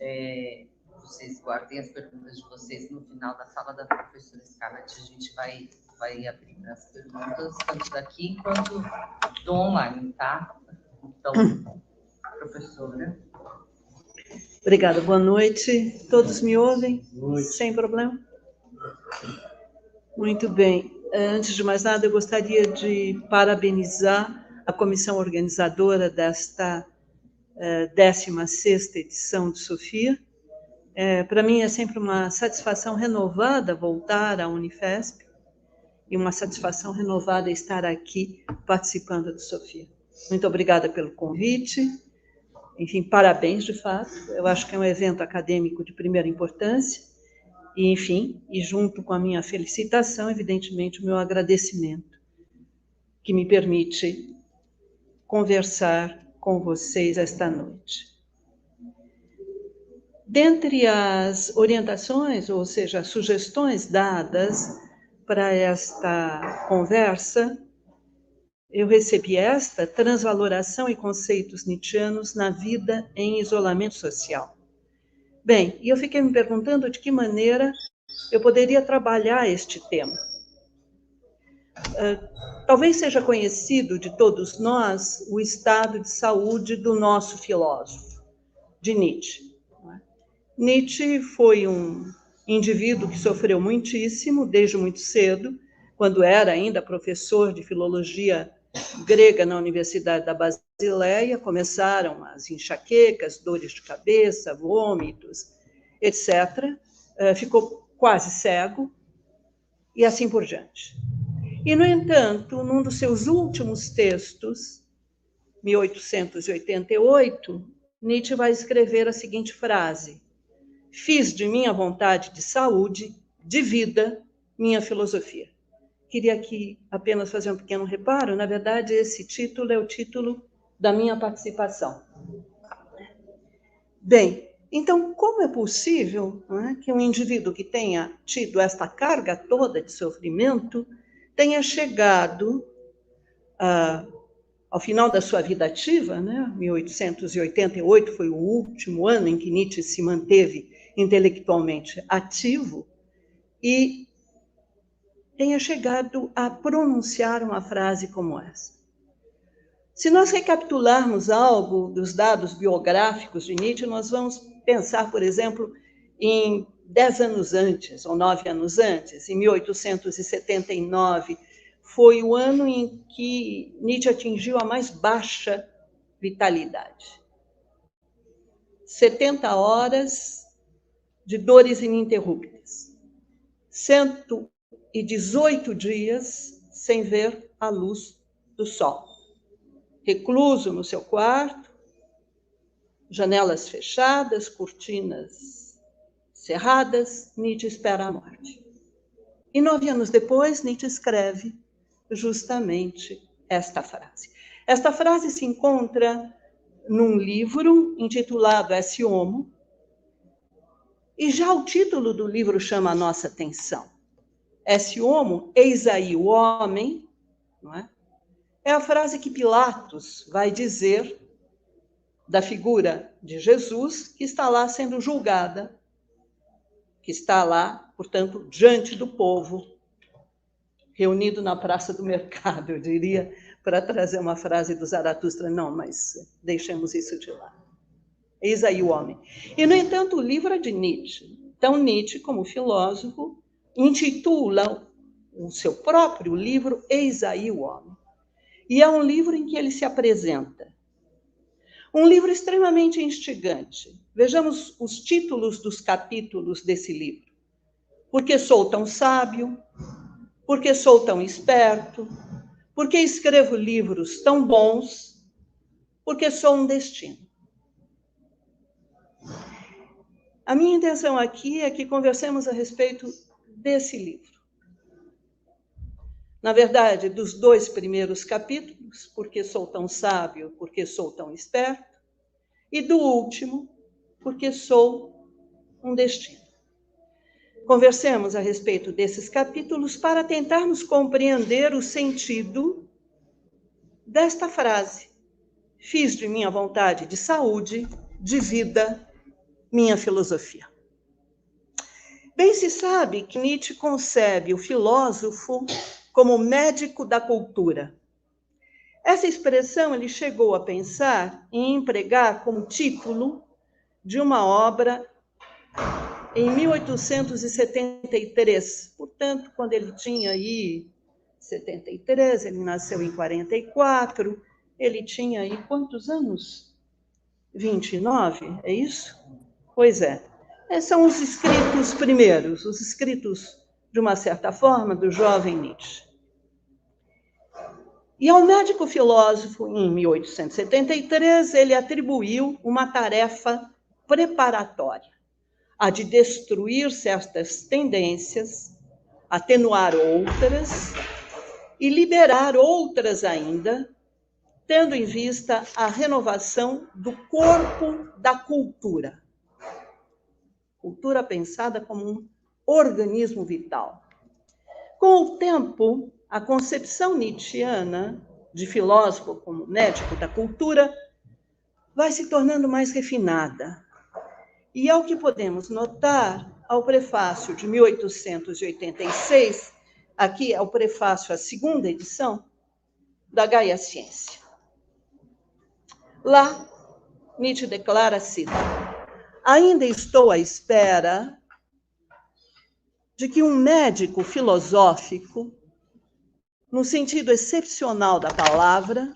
vocês guardem as perguntas de vocês no final da fala da professora Scarlett. A gente vai abrir as perguntas, tanto daqui quanto do online, tá? Então, professora. Obrigada, boa noite. Todos me ouvem? Sem problema? Muito bem. Antes de mais nada, eu gostaria de parabenizar a comissão organizadora desta 16ª edição de Sofia. Para mim é sempre uma satisfação renovada voltar à Unifesp e uma satisfação renovada estar aqui participando de Sofia. Muito obrigada pelo convite. Enfim, parabéns, de fato. Eu acho que é um evento acadêmico de primeira importância. E, enfim, e junto com a minha felicitação, evidentemente, o meu agradecimento, que me permite conversar com vocês esta noite. Dentre as orientações, ou seja, as sugestões dadas para esta conversa, eu recebi esta: transvaloração e conceitos nietzschianos na vida em isolamento social. Bem, e eu fiquei me perguntando de que maneira eu poderia trabalhar este tema. Talvez seja conhecido de todos nós o estado de saúde do nosso filósofo, de Nietzsche. Nietzsche foi um indivíduo que sofreu muitíssimo desde muito cedo, quando era ainda professor de filologia grega na Universidade da Basileia. Começaram as enxaquecas, dores de cabeça, vômitos, etc. Ficou quase cego e assim por diante. E, no entanto, num dos seus últimos textos, 1888, Nietzsche vai escrever a seguinte frase: fiz de minha vontade de saúde, de vida, minha filosofia. Queria aqui apenas fazer um pequeno reparo. Na verdade, esse título é o título da minha participação. Bem, então, como é possível, que um indivíduo que tenha tido esta carga toda de sofrimento tenha chegado ao final da sua vida ativa, 1888 foi o último ano em que Nietzsche se manteve intelectualmente ativo, e tenha chegado a pronunciar uma frase como essa? Se nós recapitularmos algo dos dados biográficos de Nietzsche, nós vamos pensar, por exemplo, em 10 anos antes, ou 9 anos antes, em 1879, foi o ano em que Nietzsche atingiu a mais baixa vitalidade. 70 horas de dores ininterruptas, 118 dias sem ver a luz do sol. Recluso no seu quarto, janelas fechadas, cortinas cerradas, Nietzsche espera a morte. E 9 anos depois, Nietzsche escreve justamente esta frase. Esta frase se encontra num livro intitulado Esse Homo, e já o título do livro chama a nossa atenção. Esse Homo, eis aí o homem, não é? É a frase que Pilatos vai dizer da figura de Jesus, que está lá sendo julgada, que está lá, portanto, diante do povo, reunido na praça do mercado, eu diria, para trazer uma frase do Zaratustra. Não, mas deixemos isso de lado. Eis aí o homem. E, no entanto, o livro é de Nietzsche. Então, Nietzsche, como filósofo, intitula o seu próprio livro Eis aí o homem. E é um livro em que ele se apresenta. Um livro extremamente instigante. Vejamos os títulos dos capítulos desse livro. Porque sou tão sábio, porque sou tão esperto, porque escrevo livros tão bons, porque sou um destino. A minha intenção aqui é que conversemos a respeito desse livro. Na verdade, dos 2 primeiros capítulos, porque sou tão sábio, porque sou tão esperto, e do último, porque sou um destino. Conversemos a respeito desses capítulos para tentarmos compreender o sentido desta frase. Fiz de minha vontade de saúde, de vida, minha filosofia. Bem se sabe que Nietzsche concebe o filósofo como médico da cultura. Essa expressão ele chegou a pensar em empregar como título de uma obra em 1873. Portanto, quando ele tinha aí 73, ele nasceu em 44, ele tinha aí quantos anos? 29, é isso? Pois é. Esses são os escritos primeiros, os escritos, de uma certa forma, do jovem Nietzsche. E ao médico filósofo, em 1873, ele atribuiu uma tarefa preparatória, a de destruir certas tendências, atenuar outras e liberar outras ainda, tendo em vista a renovação do corpo da cultura. Cultura pensada como um organismo vital. Com o tempo, a concepção nietzschiana de filósofo como médico da cultura vai se tornando mais refinada. E é o que podemos notar ao prefácio de 1886, aqui é o prefácio à 2ª edição da Gaia Ciência. Lá, Nietzsche declara, cita, ainda estou à espera de que um médico filosófico, no sentido excepcional da palavra,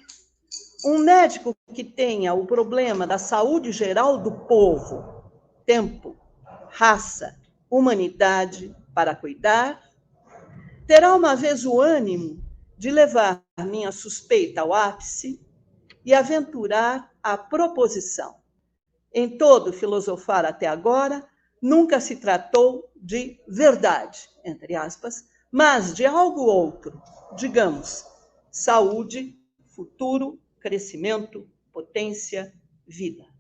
um médico que tenha o problema da saúde geral do povo, tempo, raça, humanidade para cuidar, terá uma vez o ânimo de levar minha suspeita ao ápice e aventurar a proposição. Em todo filosofar até agora, nunca se tratou de verdade, entre aspas, mas de algo outro, digamos, saúde, futuro, crescimento, potência, vida.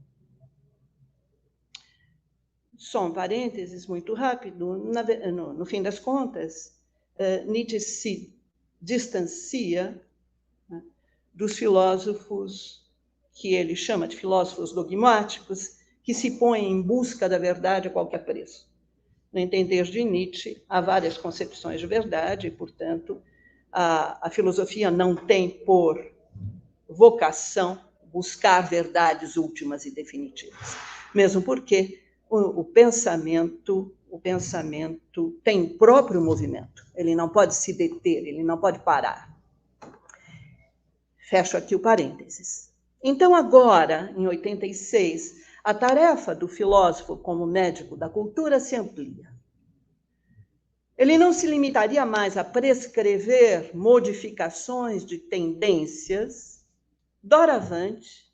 Só um parênteses muito rápido. No fim das contas, Nietzsche se distancia, né, dos filósofos que ele chama de filósofos dogmáticos, que se põem em busca da verdade a qualquer preço. No entender de Nietzsche, há várias concepções de verdade, e, portanto, a filosofia não tem por vocação buscar verdades últimas e definitivas, mesmo porque o pensamento tem próprio movimento, ele não pode se deter, ele não pode parar. Fecho aqui o parênteses. Então, agora, em 86, A tarefa do filósofo como médico da cultura se amplia. Ele não se limitaria mais a prescrever modificações de tendências. Doravante,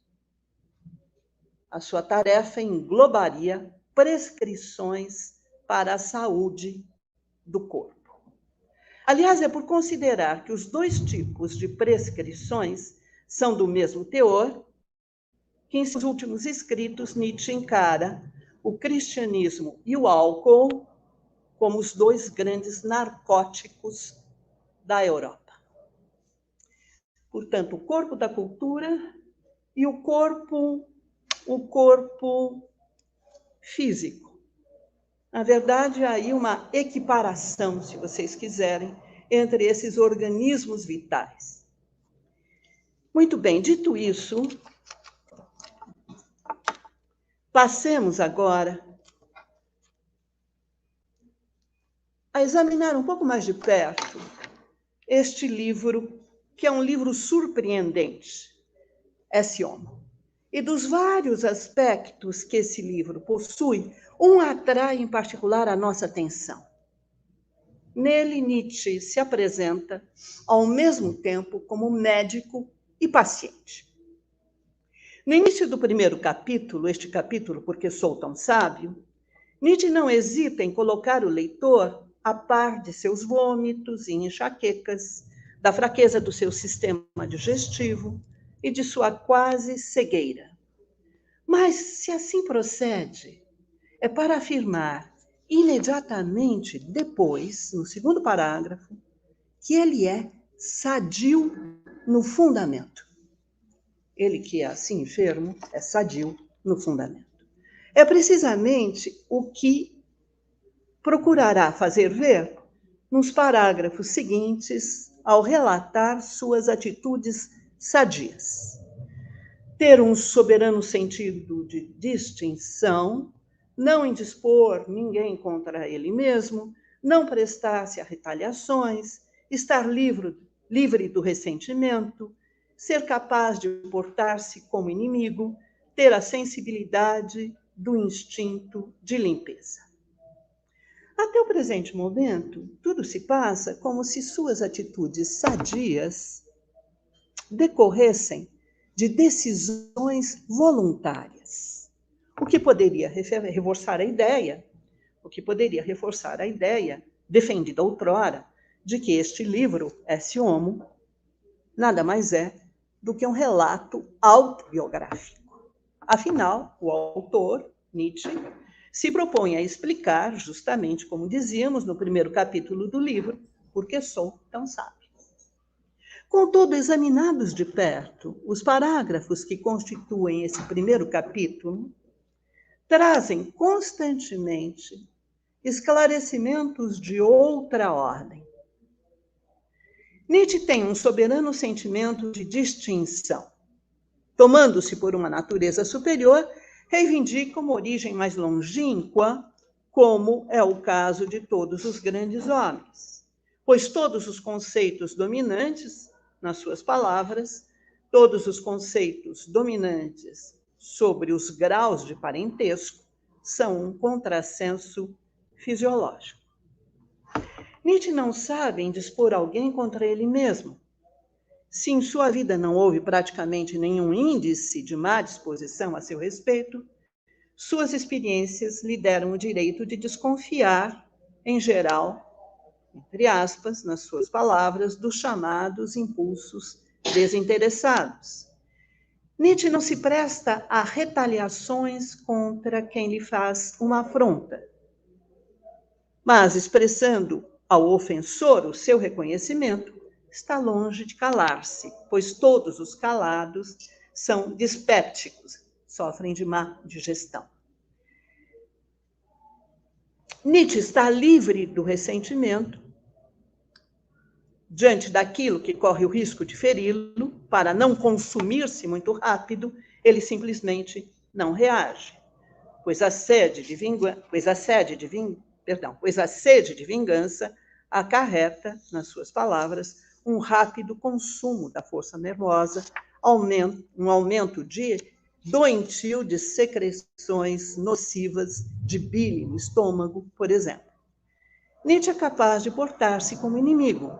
a sua tarefa englobaria prescrições para a saúde do corpo. Aliás, é por considerar que os dois tipos de prescrições são do mesmo teor que, em seus últimos escritos, Nietzsche encara o cristianismo e o álcool como os dois grandes narcóticos da Europa. Portanto, o corpo da cultura e o corpo físico. Na verdade, há aí uma equiparação, se vocês quiserem, entre esses organismos vitais. Muito bem, dito isso, passemos agora a examinar um pouco mais de perto este livro, que é um livro surpreendente, Esse Homo. E dos vários aspectos que esse livro possui, um atrai em particular a nossa atenção. Nele, Nietzsche se apresenta ao mesmo tempo como médico e paciente. No início do primeiro capítulo, este capítulo, Porque Sou Tão Sábio, Nietzsche não hesita em colocar o leitor a par de seus vômitos e enxaquecas, da fraqueza do seu sistema digestivo e de sua quase cegueira. Mas, se assim procede, é para afirmar imediatamente depois, no segundo parágrafo, que ele é sadio no fundamento. Ele que é assim enfermo é sadio no fundamento. É precisamente o que procurará fazer ver nos parágrafos seguintes ao relatar suas atitudes sadias. Ter um soberano sentido de distinção, não indispor ninguém contra ele mesmo, não prestar-se a retaliações, estar livre do ressentimento, ser capaz de portar-se como inimigo, ter a sensibilidade do instinto de limpeza. Até o presente momento, tudo se passa como se suas atitudes sadias decorressem de decisões voluntárias, o que poderia reforçar a ideia, defendida outrora, de que este livro, Esse Homo, nada mais é do que um relato autobiográfico. Afinal, o autor, Nietzsche, se propõe a explicar, justamente como dizíamos no primeiro capítulo do livro, Porque Sou Tão Sábio. Contudo, examinados de perto, os parágrafos que constituem esse primeiro capítulo trazem constantemente esclarecimentos de outra ordem. Nietzsche tem um soberano sentimento de distinção. Tomando-se por uma natureza superior, reivindica uma origem mais longínqua, como é o caso de todos os grandes homens, pois todos os conceitos dominantes, nas suas palavras, todos os conceitos dominantes sobre os graus de parentesco são um contrassenso fisiológico. Nietzsche não sabe indispor alguém contra ele mesmo. Se em sua vida não houve praticamente nenhum índice de má disposição a seu respeito, suas experiências lhe deram o direito de desconfiar, em geral, entre aspas, nas suas palavras, dos chamados impulsos desinteressados. Nietzsche não se presta a retaliações contra quem lhe faz uma afronta, mas, expressando ao ofensor o seu reconhecimento, está longe de calar-se, pois todos os calados são dispépticos, sofrem de má digestão. Nietzsche está livre do ressentimento diante daquilo que corre o risco de feri-lo. Para não consumir-se muito rápido, ele simplesmente não reage, pois a sede de vingança acarreta, nas suas palavras, um rápido consumo da força nervosa, um aumento de doentio de secreções nocivas de bile no estômago, por exemplo. Nietzsche é capaz de portar-se como inimigo.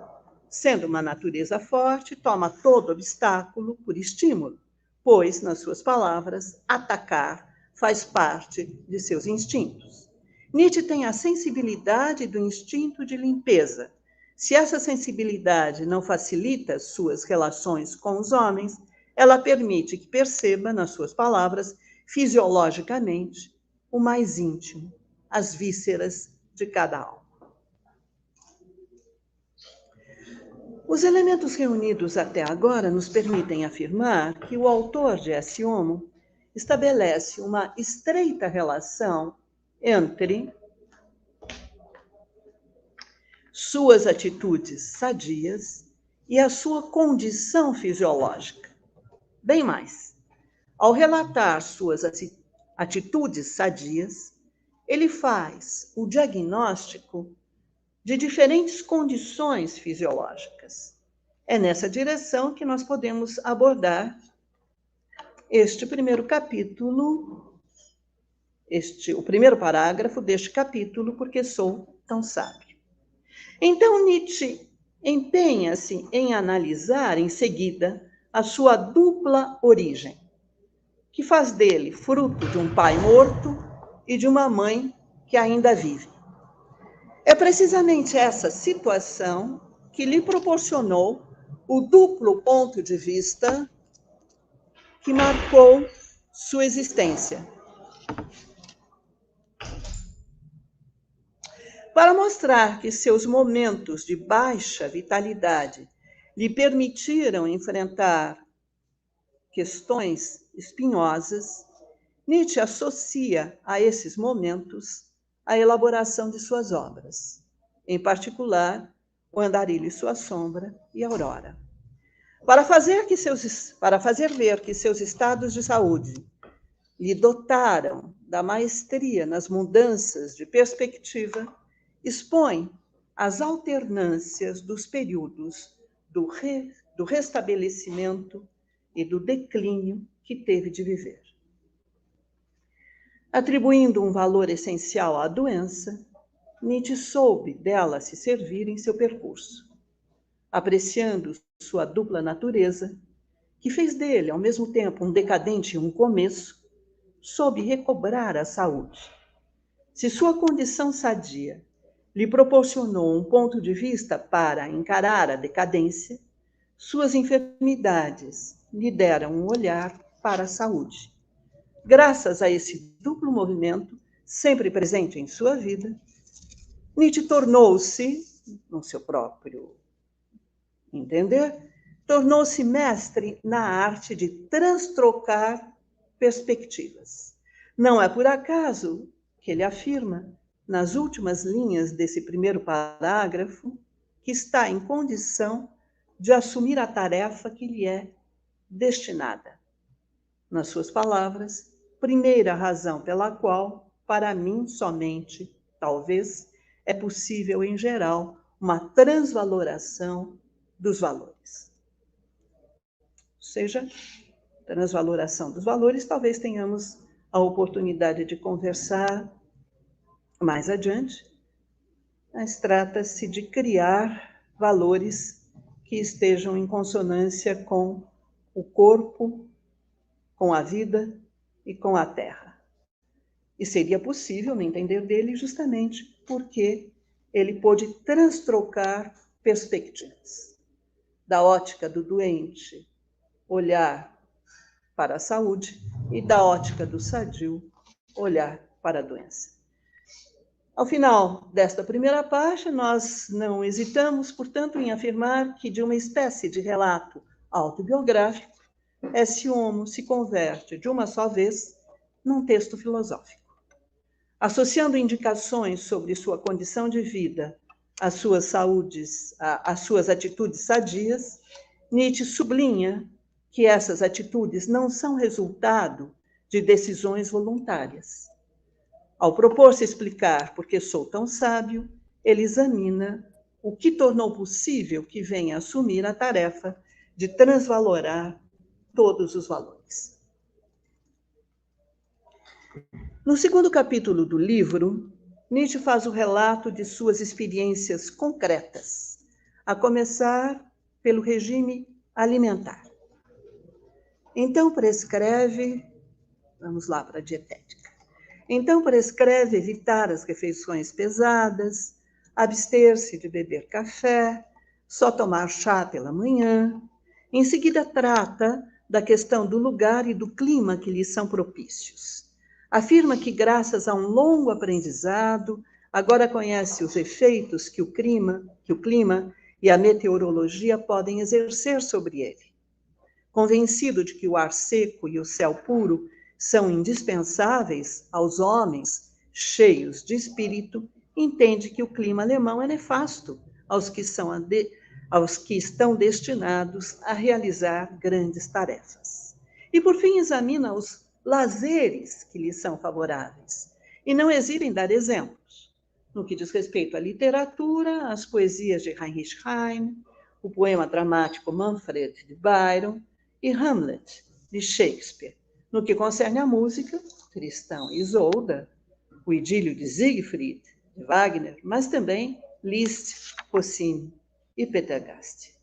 Sendo uma natureza forte, toma todo obstáculo por estímulo, pois, nas suas palavras, atacar faz parte de seus instintos. Nietzsche tem a sensibilidade do instinto de limpeza. Se essa sensibilidade não facilita suas relações com os homens, ela permite que perceba, nas suas palavras, fisiologicamente, o mais íntimo, as vísceras de cada alma. Os elementos reunidos até agora nos permitem afirmar que o autor de Esse Homo estabelece uma estreita relação entre suas atitudes sadias e a sua condição fisiológica. Bem mais, ao relatar suas atitudes sadias, ele faz o diagnóstico de diferentes condições fisiológicas. É nessa direção que nós podemos abordar este primeiro capítulo, o primeiro parágrafo deste capítulo, Porque Sou Tão Sábio. Então, Nietzsche empenha-se em analisar, em seguida, a sua dupla origem, que faz dele fruto de um pai morto e de uma mãe que ainda vive. É precisamente essa situação que lhe proporcionou o duplo ponto de vista que marcou sua existência. Para mostrar que seus momentos de baixa vitalidade lhe permitiram enfrentar questões espinhosas, Nietzsche associa a esses momentos a elaboração de suas obras, em particular, O Andarilho e Sua Sombra e Aurora. Para fazer ver que seus estados de saúde lhe dotaram da maestria nas mudanças de perspectiva, expõe as alternâncias dos períodos do restabelecimento e do declínio que teve de viver. Atribuindo um valor essencial à doença, Nietzsche soube dela se servir em seu percurso, apreciando sua dupla natureza, que fez dele, ao mesmo tempo, um decadente e um começo, soube recobrar a saúde. Se sua condição sadia lhe proporcionou um ponto de vista para encarar a decadência, suas enfermidades lhe deram um olhar para a saúde. Graças a esse duplo movimento, sempre presente em sua vida, Nietzsche tornou-se, no seu próprio entender, tornou-se mestre na arte de transtrocar perspectivas. Não é por acaso que ele afirma, nas últimas linhas desse primeiro parágrafo, que está em condição de assumir a tarefa que lhe é destinada. Nas suas palavras, primeira razão pela qual, para mim somente, talvez, é possível, em geral, uma transvaloração dos valores. Ou seja, transvaloração dos valores, talvez tenhamos a oportunidade de conversar mais adiante, mas trata-se de criar valores que estejam em consonância com o corpo, com a vida e com a terra. E seria possível, no entender dele, justamente porque ele pôde transtrocar perspectivas. Da ótica do doente, olhar para a saúde, e da ótica do sadio, olhar para a doença. Ao final desta primeira parte, nós não hesitamos, portanto, em afirmar que, de uma espécie de relato autobiográfico, Esse Homo se converte, de uma só vez, num texto filosófico. Associando indicações sobre sua condição de vida às suas atitudes sadias, Nietzsche sublinha que essas atitudes não são resultado de decisões voluntárias. Ao propor-se explicar por que sou tão sábio, ele examina o que tornou possível que venha assumir a tarefa de transvalorar todos os valores. No segundo capítulo do livro, Nietzsche faz o relato de suas experiências concretas, a começar pelo regime alimentar. Então prescreve, vamos lá para a dietética. Então prescreve evitar as refeições pesadas, abster-se de beber café, só tomar chá pela manhã. Em seguida trata da questão do lugar e do clima que lhe são propícios. Afirma que, graças a um longo aprendizado, agora conhece os efeitos que o clima e a meteorologia podem exercer sobre ele. Convencido de que o ar seco e o céu puro são indispensáveis aos homens cheios de espírito, entende que o clima alemão é nefasto aos que estão destinados a realizar grandes tarefas. E, por fim, examina os lazeres que lhes são favoráveis, e não hesita em dar exemplos. No que diz respeito à literatura, as poesias de Heinrich Heine, o poema dramático Manfred de Byron e Hamlet de Shakespeare. No que concerne à música, Tristão e Isolda, o idílio de Siegfried de Wagner, mas também Liszt, Rossini e Peter Gast.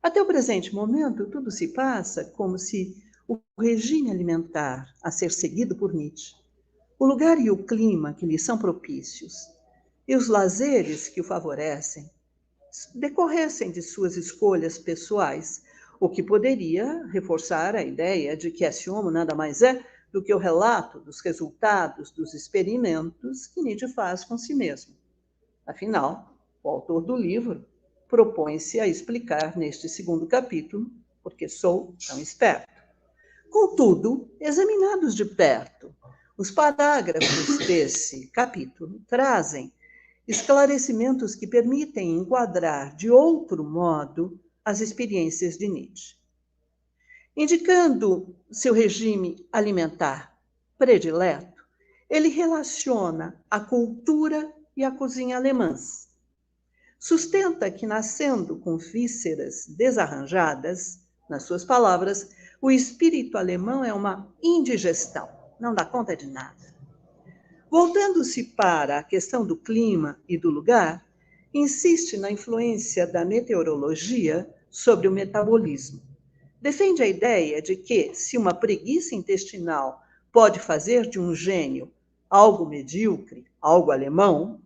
Até o presente momento, tudo se passa como se o regime alimentar a ser seguido por Nietzsche, o lugar e o clima que lhe são propícios e os lazeres que o favorecem decorressem de suas escolhas pessoais, o que poderia reforçar a ideia de que esse homo nada mais é do que o relato dos resultados dos experimentos que Nietzsche faz com si mesmo. Afinal, o autor do livro propõe-se a explicar neste segundo capítulo porque sou tão esperto. Contudo, examinados de perto, os parágrafos desse capítulo trazem esclarecimentos que permitem enquadrar de outro modo as experiências de Nietzsche. Indicando seu regime alimentar predileto, ele relaciona a cultura e a cozinha alemãs. Sustenta que, nascendo com vísceras desarranjadas, nas suas palavras, o espírito alemão é uma indigestão, não dá conta de nada. Voltando-se para a questão do clima e do lugar, insiste na influência da meteorologia sobre o metabolismo. Defende a ideia de que, se uma preguiça intestinal pode fazer de um gênio algo medíocre, algo alemão,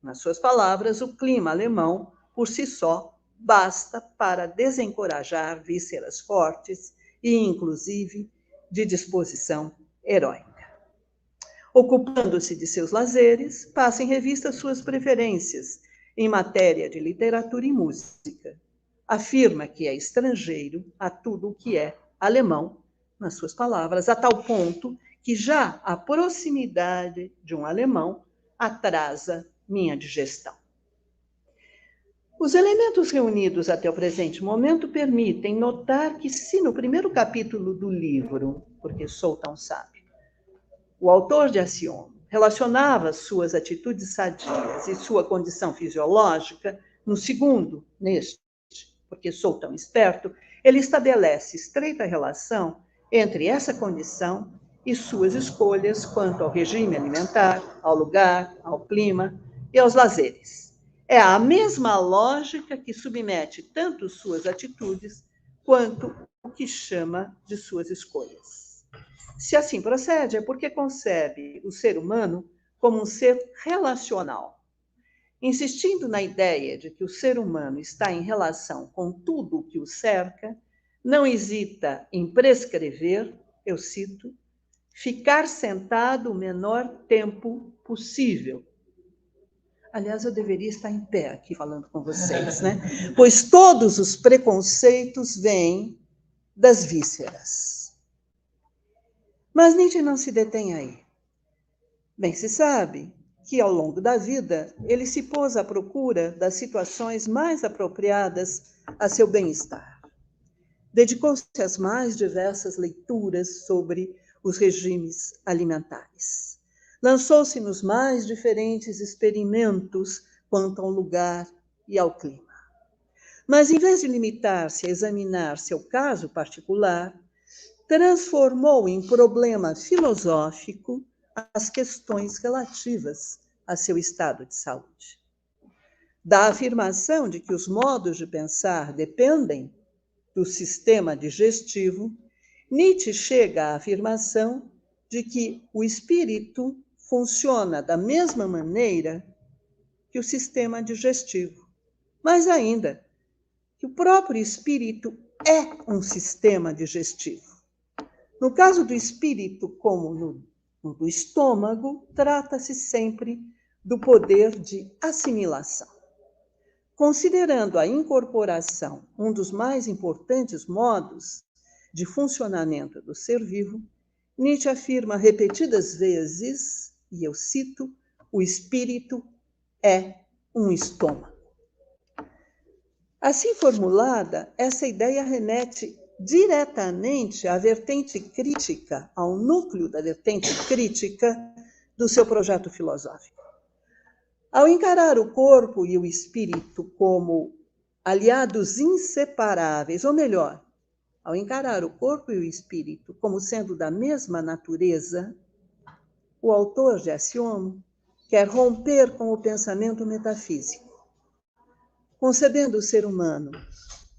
nas suas palavras, o clima alemão, por si só, basta para desencorajar vísceras fortes e, inclusive, de disposição heróica. Ocupando-se de seus lazeres, passa em revista suas preferências em matéria de literatura e música. Afirma que é estrangeiro a tudo o que é alemão, nas suas palavras, a tal ponto que já a proximidade de um alemão atrasa minha digestão. Os elementos reunidos até o presente momento permitem notar que, se no primeiro capítulo do livro, porque sou tão sábio, o autor de Acione relacionava suas atitudes sadias e sua condição fisiológica, no segundo, neste, porque sou tão esperto, ele estabelece estreita relação entre essa condição e suas escolhas quanto ao regime alimentar, ao lugar, ao clima e aos lazeres. É a mesma lógica que submete tanto suas atitudes quanto o que chama de suas escolhas. Se assim procede, é porque concebe o ser humano como um ser relacional. Insistindo na ideia de que o ser humano está em relação com tudo o que o cerca, não hesita em prescrever, eu cito, ficar sentado o menor tempo possível. Aliás, eu deveria estar em pé aqui falando com vocês, né? Pois todos os preconceitos vêm das vísceras. Mas Nietzsche não se detém aí. Bem se sabe que, ao longo da vida, ele se pôs à procura das situações mais apropriadas a seu bem-estar. Dedicou-se às mais diversas leituras sobre os regimes alimentares. Lançou-se nos mais diferentes experimentos quanto ao lugar e ao clima. Mas, em vez de limitar-se a examinar seu caso particular, transformou em problema filosófico as questões relativas a seu estado de saúde. Da afirmação de que os modos de pensar dependem do sistema digestivo, Nietzsche chega à afirmação de que o espírito funciona da mesma maneira que o sistema digestivo, mas ainda que o próprio espírito é um sistema digestivo. No caso do espírito, como no do estômago, trata-se sempre do poder de assimilação. Considerando a incorporação um dos mais importantes modos de funcionamento do ser vivo, Nietzsche afirma repetidas vezes, e eu cito, o espírito é um estômago. Assim formulada, essa ideia remete diretamente à vertente crítica, ao núcleo da vertente crítica do seu projeto filosófico. Ao encarar o corpo e o espírito como aliados inseparáveis, ou melhor, ao encarar o corpo e o espírito como sendo da mesma natureza, o autor de Esse Homo quer romper com o pensamento metafísico, concebendo o ser humano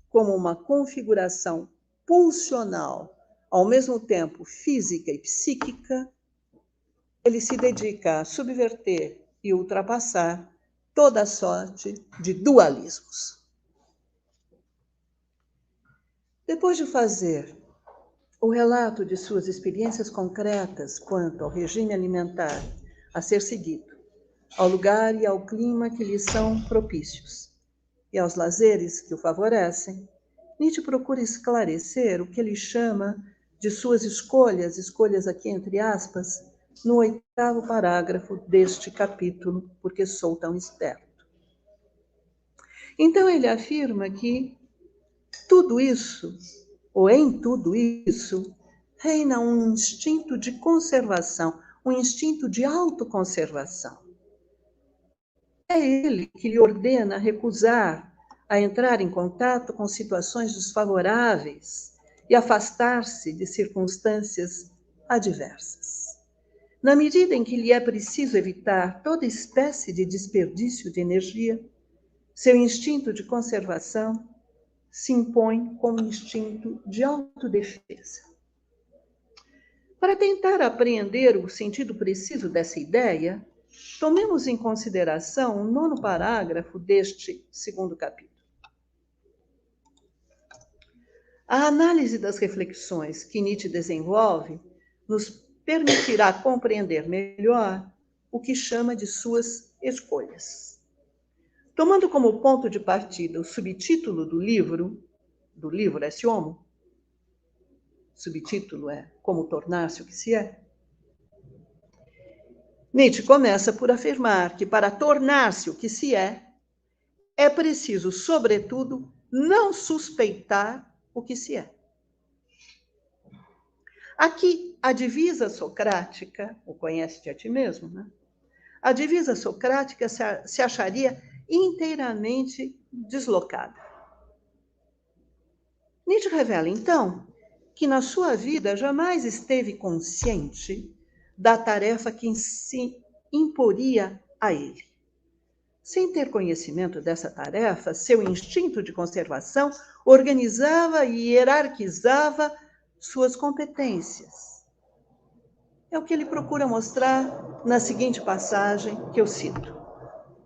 como uma configuração pulsional, ao mesmo tempo física e psíquica. Ele se dedica a subverter e ultrapassar toda sorte de dualismos. Depois de fazer o relato de suas experiências concretas quanto ao regime alimentar a ser seguido, ao lugar e ao clima que lhe são propícios e aos lazeres que o favorecem, Nietzsche procura esclarecer o que ele chama de suas escolhas aqui entre aspas, no 8º parágrafo deste capítulo, porque sou tão esperto. Então ele afirma que tudo isso, ou em tudo isso, reina um instinto de conservação, um instinto de autoconservação. É ele que lhe ordena recusar a entrar em contato com situações desfavoráveis e afastar-se de circunstâncias adversas. Na medida em que lhe é preciso evitar toda espécie de desperdício de energia, seu instinto de conservação se impõe como instinto de autodefesa. Para tentar apreender o sentido preciso dessa ideia, tomemos em consideração o 9º parágrafo deste 2º capítulo. A análise das reflexões que Nietzsche desenvolve nos permitirá compreender melhor o que chama de suas escolhas. Tomando como ponto de partida o subtítulo do livro Esse Homo, subtítulo é Como Tornar-se o que se é, Nietzsche começa por afirmar que para tornar-se o que se é preciso, sobretudo, não suspeitar o que se é. Aqui, a divisa socrática, o conhece-te a ti mesmo, né? A divisa socrática se acharia inteiramente deslocada. Nietzsche revela, então, que na sua vida jamais esteve consciente da tarefa que se imporia a ele. Sem ter conhecimento dessa tarefa, seu instinto de conservação organizava e hierarquizava suas competências. É o que ele procura mostrar na seguinte passagem que eu cito.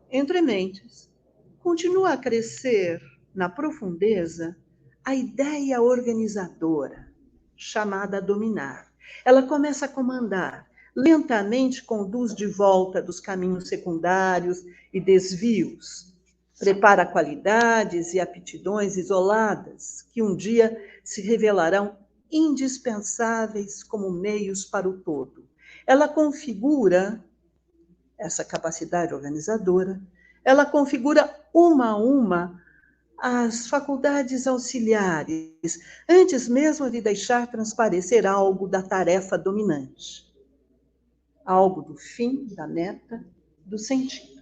Entre mentes, continua a crescer na profundeza a ideia organizadora, chamada a dominar. Ela começa a comandar, lentamente conduz de volta dos caminhos secundários e desvios, prepara qualidades e aptidões isoladas que um dia se revelarão indispensáveis como meios para o todo. Ela configura, essa capacidade organizadora, ela configura uma a uma as faculdades auxiliares, antes mesmo de deixar transparecer algo da tarefa dominante. Algo do fim, da meta, do sentido.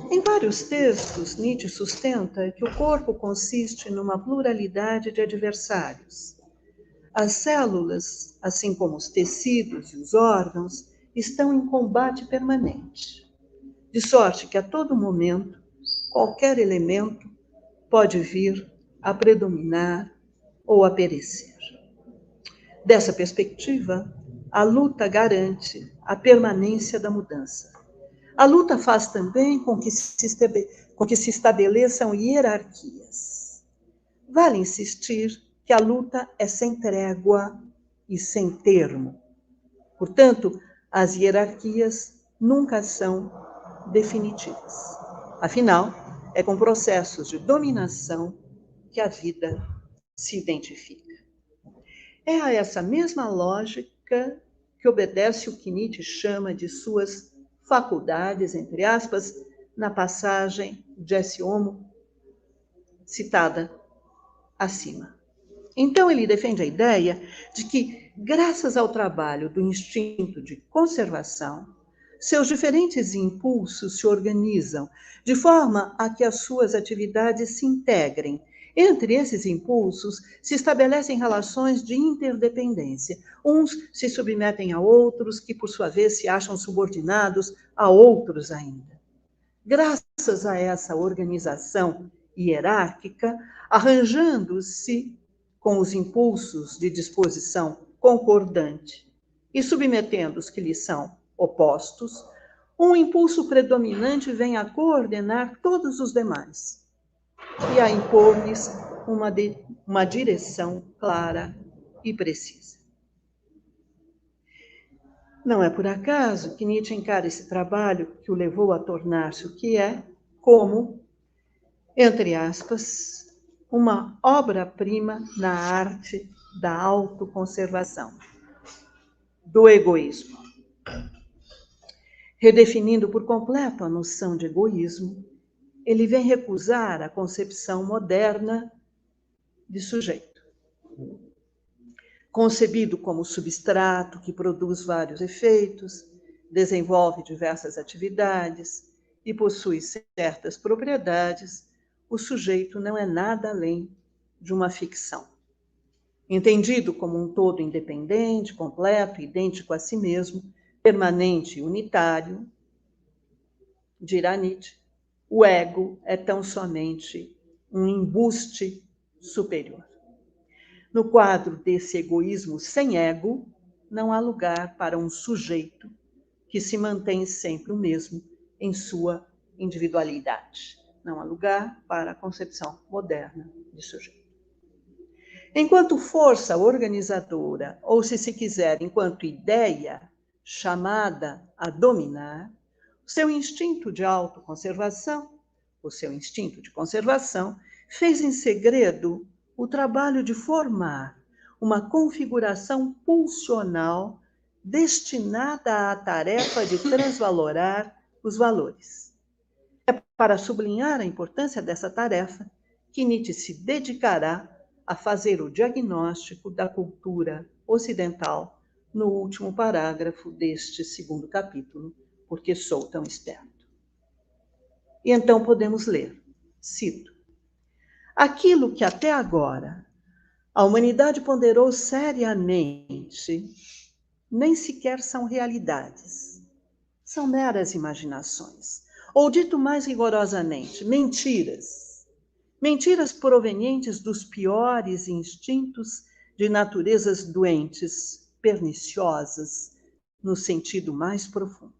Em vários textos, Nietzsche sustenta que o corpo consiste numa pluralidade de adversários. As células, assim como os tecidos e os órgãos, estão em combate permanente, de sorte que a todo momento, qualquer elemento pode vir a predominar ou a perecer. Dessa perspectiva, a luta garante a permanência da mudança. A luta faz também com que se estabeleçam hierarquias. Vale insistir que a luta é sem trégua e sem termo. Portanto, as hierarquias nunca são definitivas. Afinal, é com processos de dominação que a vida se identifica. É a essa mesma lógica que obedece o que Nietzsche chama de suas faculdades, entre aspas, na passagem de Esse Homo, citada acima. Então, ele defende a ideia de que, graças ao trabalho do instinto de conservação, seus diferentes impulsos se organizam de forma a que as suas atividades se integrem. Entre esses impulsos se estabelecem relações de interdependência. Uns se submetem a outros, que, por sua vez, se acham subordinados a outros ainda. Graças a essa organização hierárquica, arranjando-se com os impulsos de disposição concordante e submetendo os que lhes são opostos, um impulso predominante vem a coordenar todos os demais e a impor-lhes uma direção clara e precisa. Não é por acaso que Nietzsche encara esse trabalho que o levou a tornar-se o que é, como, entre aspas, uma obra-prima na arte da autoconservação, do egoísmo. Redefinindo por completo a noção de egoísmo, ele vem recusar a concepção moderna de sujeito. Concebido como substrato que produz vários efeitos, desenvolve diversas atividades e possui certas propriedades, o sujeito não é nada além de uma ficção. Entendido como um todo independente, completo, idêntico a si mesmo, permanente e unitário, dirá Nietzsche, o ego é tão somente um embuste superior. No quadro desse egoísmo sem ego, não há lugar para um sujeito que se mantém sempre o mesmo em sua individualidade. Não há lugar para a concepção moderna de sujeito. Enquanto força organizadora, ou se quiser, enquanto ideia chamada a dominar, o seu instinto de autoconservação, fez em segredo o trabalho de formar uma configuração pulsional destinada à tarefa de transvalorar os valores. É para sublinhar a importância dessa tarefa que Nietzsche se dedicará a fazer o diagnóstico da cultura ocidental no último parágrafo deste segundo capítulo, Porque Sou Tão Esperto. E então podemos ler, cito, aquilo que até agora a humanidade ponderou seriamente, nem sequer são realidades, são meras imaginações, ou dito mais rigorosamente, mentiras. Mentiras provenientes dos piores instintos de naturezas doentes, perniciosas, no sentido mais profundo.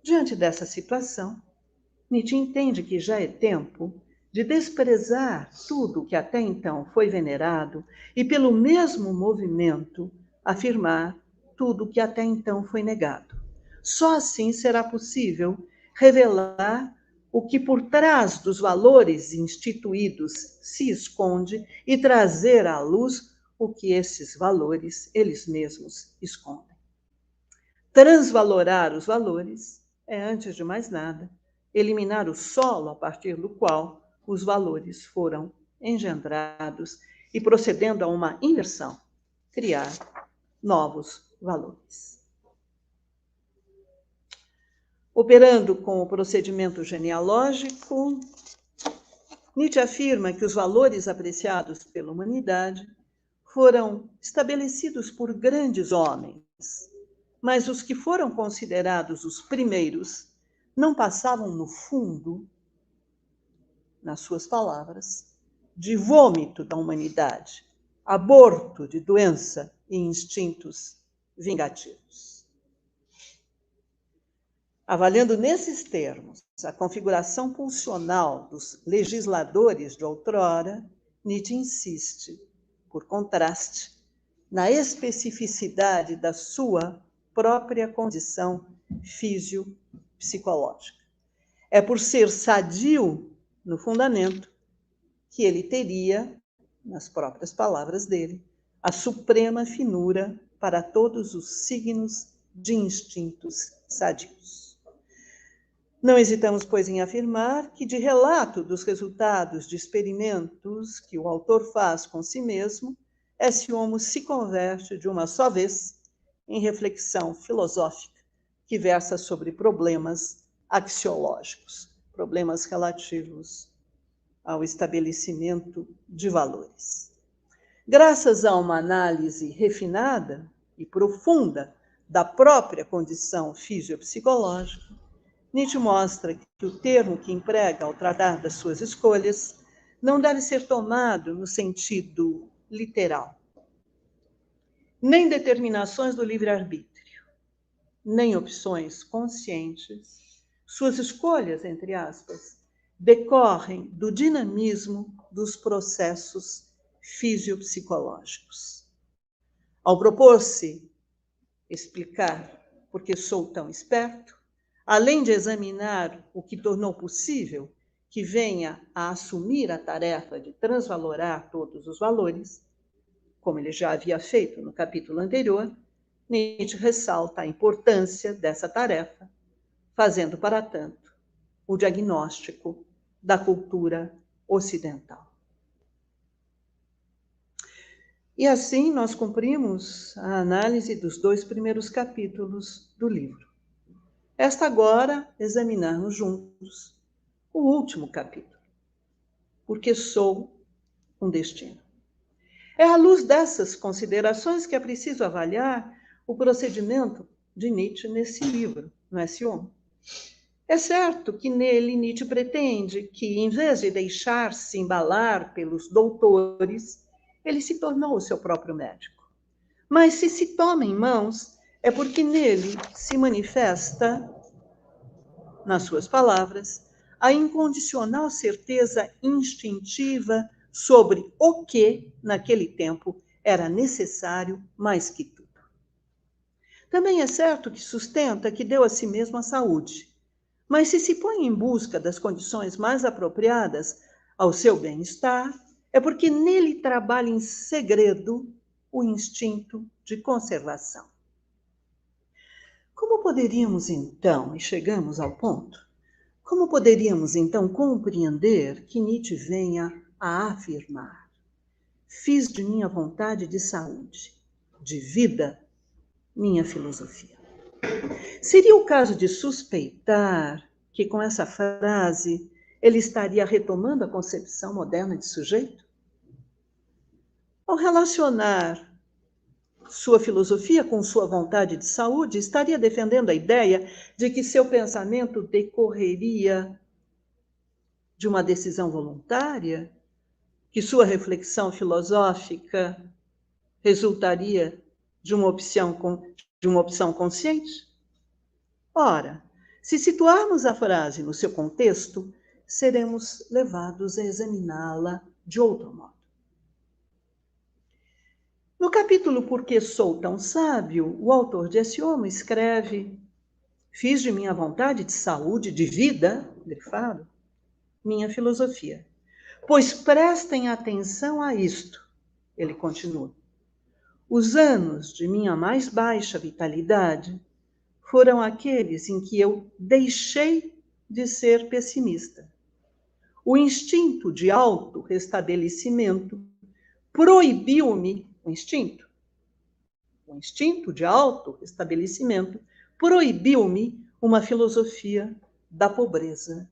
Diante dessa situação, Nietzsche entende que já é tempo de desprezar tudo que até então foi venerado e, pelo mesmo movimento, afirmar tudo que até então foi negado. Só assim será possível revelar o que por trás dos valores instituídos se esconde e trazer à luz o que esses valores, eles mesmos, escondem. Transvalorar os valores é, antes de mais nada, eliminar o solo a partir do qual os valores foram engendrados e, procedendo a uma inversão, criar novos valores. Operando com o procedimento genealógico, Nietzsche afirma que os valores apreciados pela humanidade foram estabelecidos por grandes homens, mas os que foram considerados os primeiros não passavam, no fundo, nas suas palavras, de vômito da humanidade, aborto de doença e instintos vingativos. Avaliando nesses termos a configuração pulsional dos legisladores de outrora, Nietzsche insiste, por contraste, na especificidade da sua própria condição fisiopsicológica. É por ser sadio no fundamento que ele teria, nas próprias palavras dele, a suprema finura para todos os signos de instintos sadios. Não hesitamos, pois, em afirmar que, de relato dos resultados de experimentos que o autor faz com si mesmo, esse homo se converte de uma só vez em reflexão filosófica que versa sobre problemas axiológicos, problemas relativos ao estabelecimento de valores. Graças a uma análise refinada e profunda da própria condição fisiopsicológica, Nietzsche mostra que o termo que emprega ao tratar das suas escolhas não deve ser tomado no sentido literal. Nem determinações do livre-arbítrio, nem opções conscientes, suas escolhas, entre aspas, decorrem do dinamismo dos processos fisiopsicológicos. Ao propor-se explicar por que sou tão esperto, além de examinar o que tornou possível que venha a assumir a tarefa de transvalorar todos os valores, como ele já havia feito no capítulo anterior, Nietzsche ressalta a importância dessa tarefa, fazendo, para tanto, o diagnóstico da cultura ocidental. E assim nós cumprimos a análise dos 2 primeiros capítulos do livro. Resta agora examinarmos juntos o último capítulo, porque sou um destino. É à luz dessas considerações que é preciso avaliar o procedimento de Nietzsche nesse livro, no S1. É certo que nele Nietzsche pretende que, em vez de deixar-se embalar pelos doutores, ele se tornou o seu próprio médico. Mas se toma em mãos, é porque nele se manifesta, nas suas palavras, a incondicional certeza instintiva sobre o que, naquele tempo, era necessário mais que tudo. Também é certo que sustenta que deu a si mesmo a saúde, mas se põe em busca das condições mais apropriadas ao seu bem-estar, é porque nele trabalha em segredo o instinto de conservação. Como poderíamos então, e chegamos ao ponto, como poderíamos então compreender que Nietzsche venha a afirmar: fiz de minha vontade de saúde, de vida, minha filosofia? Seria o caso de suspeitar que com essa frase ele estaria retomando a concepção moderna de sujeito? Ao relacionar sua filosofia com sua vontade de saúde, estaria defendendo a ideia de que seu pensamento decorreria de uma decisão voluntária, que sua reflexão filosófica resultaria de uma opção consciente? Ora, se situarmos a frase no seu contexto, seremos levados a examiná-la de outro modo. No capítulo Por que Sou Tão Sábio, o autor de Esse Homo escreve: fiz de minha vontade de saúde, de vida, grifado, minha filosofia. Pois prestem atenção a isto, ele continua. Os anos de minha mais baixa vitalidade foram aqueles em que eu deixei de ser pessimista. O instinto de auto-restabelecimento proibiu-me, o instinto de auto-restabelecimento proibiu-me uma filosofia da pobreza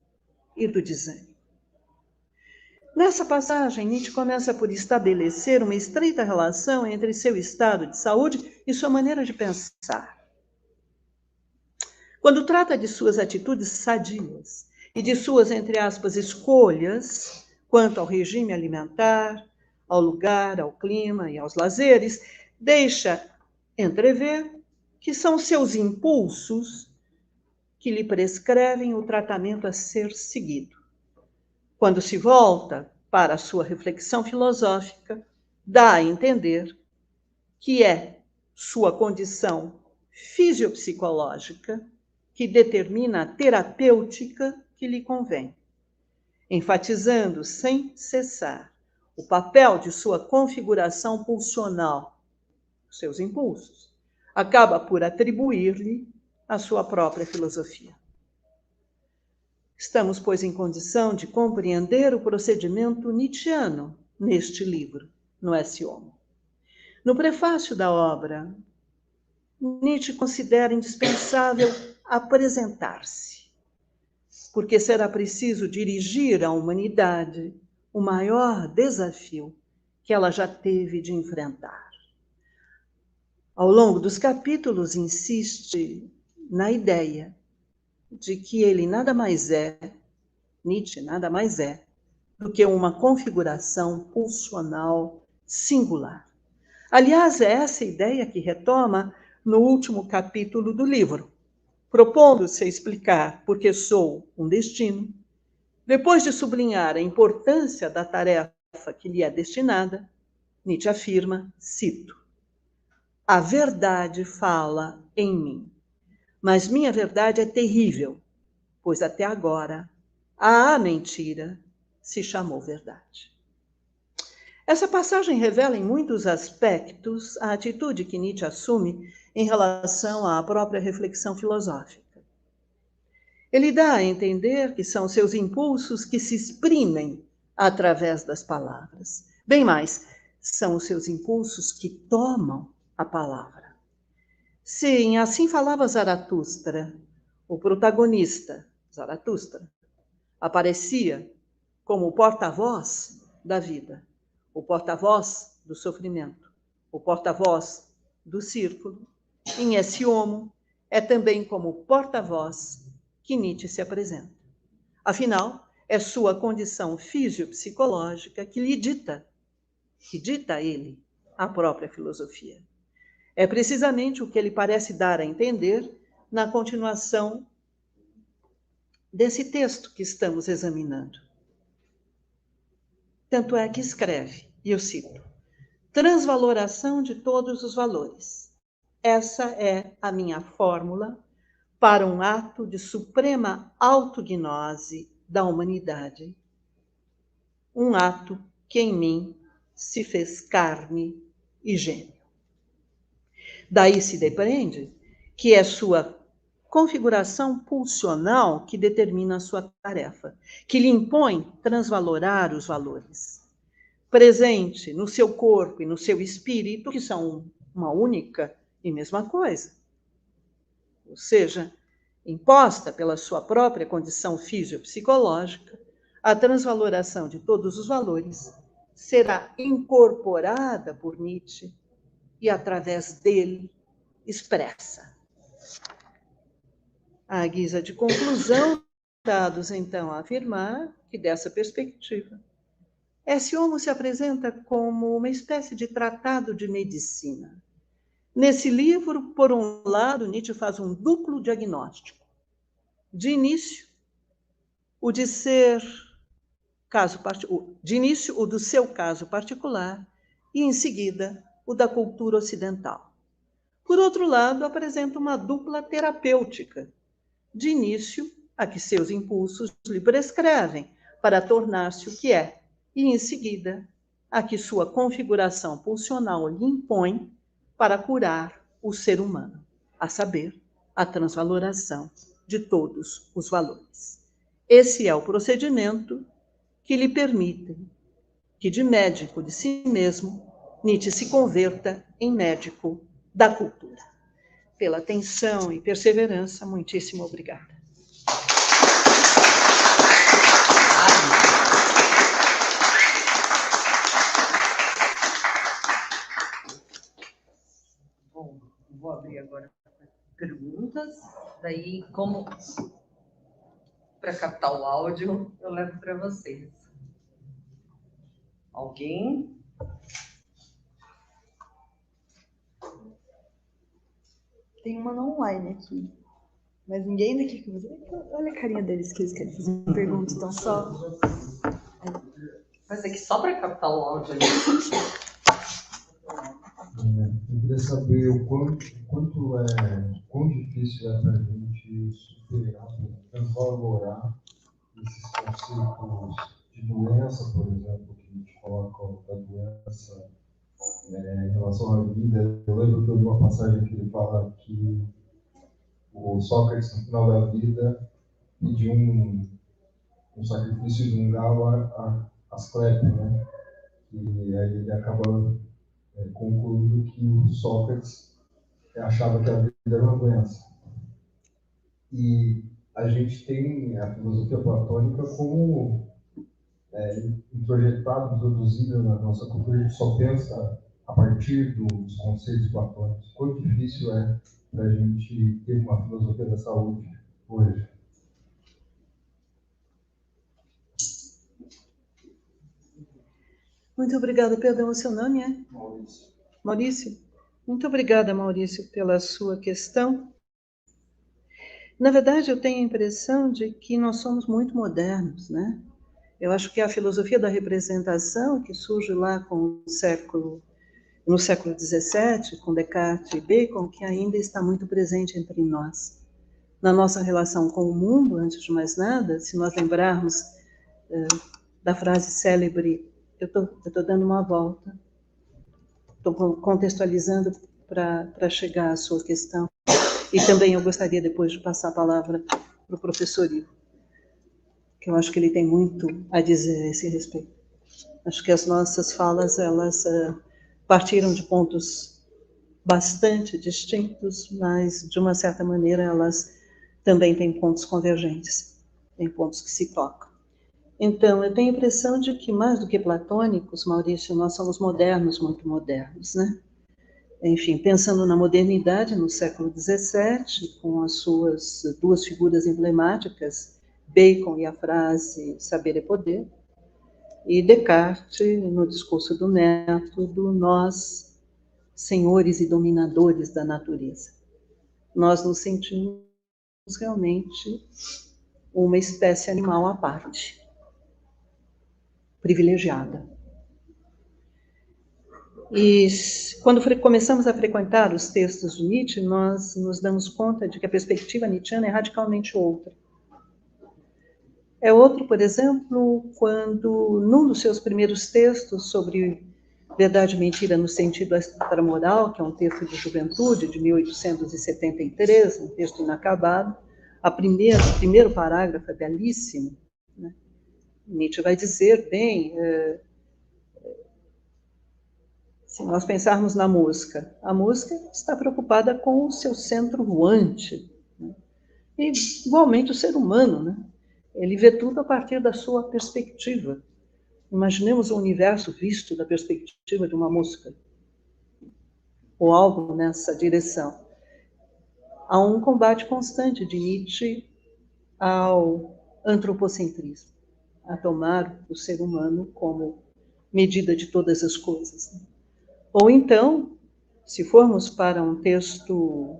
e do desânimo. Nessa passagem, Nietzsche começa por estabelecer uma estreita relação entre seu estado de saúde e sua maneira de pensar. Quando trata de suas atitudes sadias e de suas, entre aspas, escolhas quanto ao regime alimentar, ao lugar, ao clima e aos lazeres, deixa entrever que são seus impulsos que lhe prescrevem o tratamento a ser seguido. Quando se volta para a sua reflexão filosófica, dá a entender que é sua condição fisiopsicológica que determina a terapêutica que lhe convém, enfatizando sem cessar o papel de sua configuração pulsional, seus impulsos, acaba por atribuir-lhe a sua própria filosofia. Estamos, pois, em condição de compreender o procedimento nietzschiano neste livro, no Esse Homo. No prefácio da obra, Nietzsche considera indispensável apresentar-se, porque será preciso dirigir à humanidade o maior desafio que ela já teve de enfrentar. Ao longo dos capítulos, insiste na ideia de que ele nada mais é, Nietzsche nada mais é, do que uma configuração pulsional singular. Aliás, é essa ideia que retoma no último capítulo do livro, propondo-se explicar por que sou um destino. Depois de sublinhar a importância da tarefa que lhe é destinada, Nietzsche afirma, cito, a verdade fala em mim. Mas minha verdade é terrível, pois até agora a mentira se chamou verdade. Essa passagem revela em muitos aspectos a atitude que Nietzsche assume em relação à própria reflexão filosófica. Ele dá a entender que são seus impulsos que se exprimem através das palavras. Bem mais, são os seus impulsos que tomam a palavra. Sim, assim falava Zaratustra, o protagonista, Zaratustra, aparecia como o porta-voz da vida, o porta-voz do sofrimento, o porta-voz do círculo. Em Esse Homo, é também como porta-voz que Nietzsche se apresenta. Afinal, é sua condição fisiopsicológica que dita a ele a própria filosofia. É precisamente o que ele parece dar a entender na continuação desse texto que estamos examinando. Tanto é que escreve, e eu cito, transvaloração de todos os valores. Essa é a minha fórmula para um ato de suprema autognose da humanidade. Um ato que em mim se fez carne e gênio. Daí se depreende que é sua configuração pulsional que determina a sua tarefa, que lhe impõe transvalorar os valores. Presente no seu corpo e no seu espírito, que são uma única e mesma coisa. Ou seja, imposta pela sua própria condição fisiopsicológica, a transvaloração de todos os valores será incorporada por Nietzsche e, através dele, expressa. À guisa de conclusão, dados então a afirmar que, dessa perspectiva, Esse Homo se apresenta como uma espécie de tratado de medicina. Nesse livro, por um lado, Nietzsche faz um duplo diagnóstico. De início, o do seu caso particular, e, em seguida, o da cultura ocidental. Por outro lado, apresenta uma dupla terapêutica, de início, a que seus impulsos lhe prescrevem para tornar-se o que é, e, em seguida, a que sua configuração pulsional lhe impõe para curar o ser humano, a saber, a transvaloração de todos os valores. Esse é o procedimento que lhe permite que, de médico de si mesmo, Nietzsche se converta em médico da cultura. Pela atenção e perseverança, muitíssimo obrigada. abrir agora perguntas. Daí, como para captar o áudio, eu levo para vocês. Alguém? Tem uma no online aqui. Mas ninguém daqui que você. Olha a carinha deles que eles querem fazer uma pergunta, então só. Mas é que só para captar o áudio ali. Eu queria saber o quão difícil é para a gente superar, valorar esses conceitos de doença, por exemplo, que a gente coloca da doença em relação à vida. Eu lembro que eu li uma passagem que ele fala que o Sócrates, no final da vida, pediu um sacrifício de um galo a Asclepio, né? E aí ele acaba concluindo que o Sócrates achava que a vida era uma doença. E a gente tem a filosofia platônica como introjetada, introduzida na nossa cultura. A gente só pensa a partir dos conceitos platônicos. Quão difícil é para a gente ter uma filosofia da saúde hoje? Muito obrigada. Perdão, o seu nome é? Maurício. Maurício? Muito obrigada, Maurício, pela sua questão. Na verdade, eu tenho a impressão de que nós somos muito modernos, né? Eu acho que a filosofia da representação, que surge lá no século XVII, com Descartes e Bacon, que ainda está muito presente entre nós. Na nossa relação com o mundo, antes de mais nada, se nós lembrarmos da frase célebre, eu estou dando uma volta, estou contextualizando para chegar à sua questão. E também eu gostaria depois de passar a palavra para o professor Ivo, que eu acho que ele tem muito a dizer a esse respeito. Acho que as nossas falas, elas partiram de pontos bastante distintos, mas, de uma certa maneira, elas também têm pontos convergentes, têm pontos que se tocam. Então, eu tenho a impressão de que, mais do que platônicos, Maurício, nós somos modernos, muito modernos, né? Enfim, pensando na modernidade no século XVII, com as suas duas figuras emblemáticas, Bacon e a frase saber é poder, e Descartes, no discurso do método, nós, senhores e dominadores da natureza. Nós nos sentimos realmente uma espécie animal à parte, privilegiada. E quando começamos a frequentar os textos de Nietzsche, nós nos damos conta de que a perspectiva nietzschiana é radicalmente outra. É outro, por exemplo, quando, num dos seus primeiros textos sobre verdade e mentira no sentido extramoral, que é um texto de juventude, de 1873, um texto inacabado, o primeiro parágrafo é belíssimo, né? Nietzsche vai dizer, bem, se nós pensarmos na música, a música está preocupada com o seu centro voante, né? E, igualmente, o ser humano, né? Ele vê tudo a partir da sua perspectiva. Imaginemos o universo visto da perspectiva de uma música, ou algo nessa direção. Há um combate constante de Nietzsche ao antropocentrismo, a tomar o ser humano como medida de todas as coisas. Ou então, se formos para um texto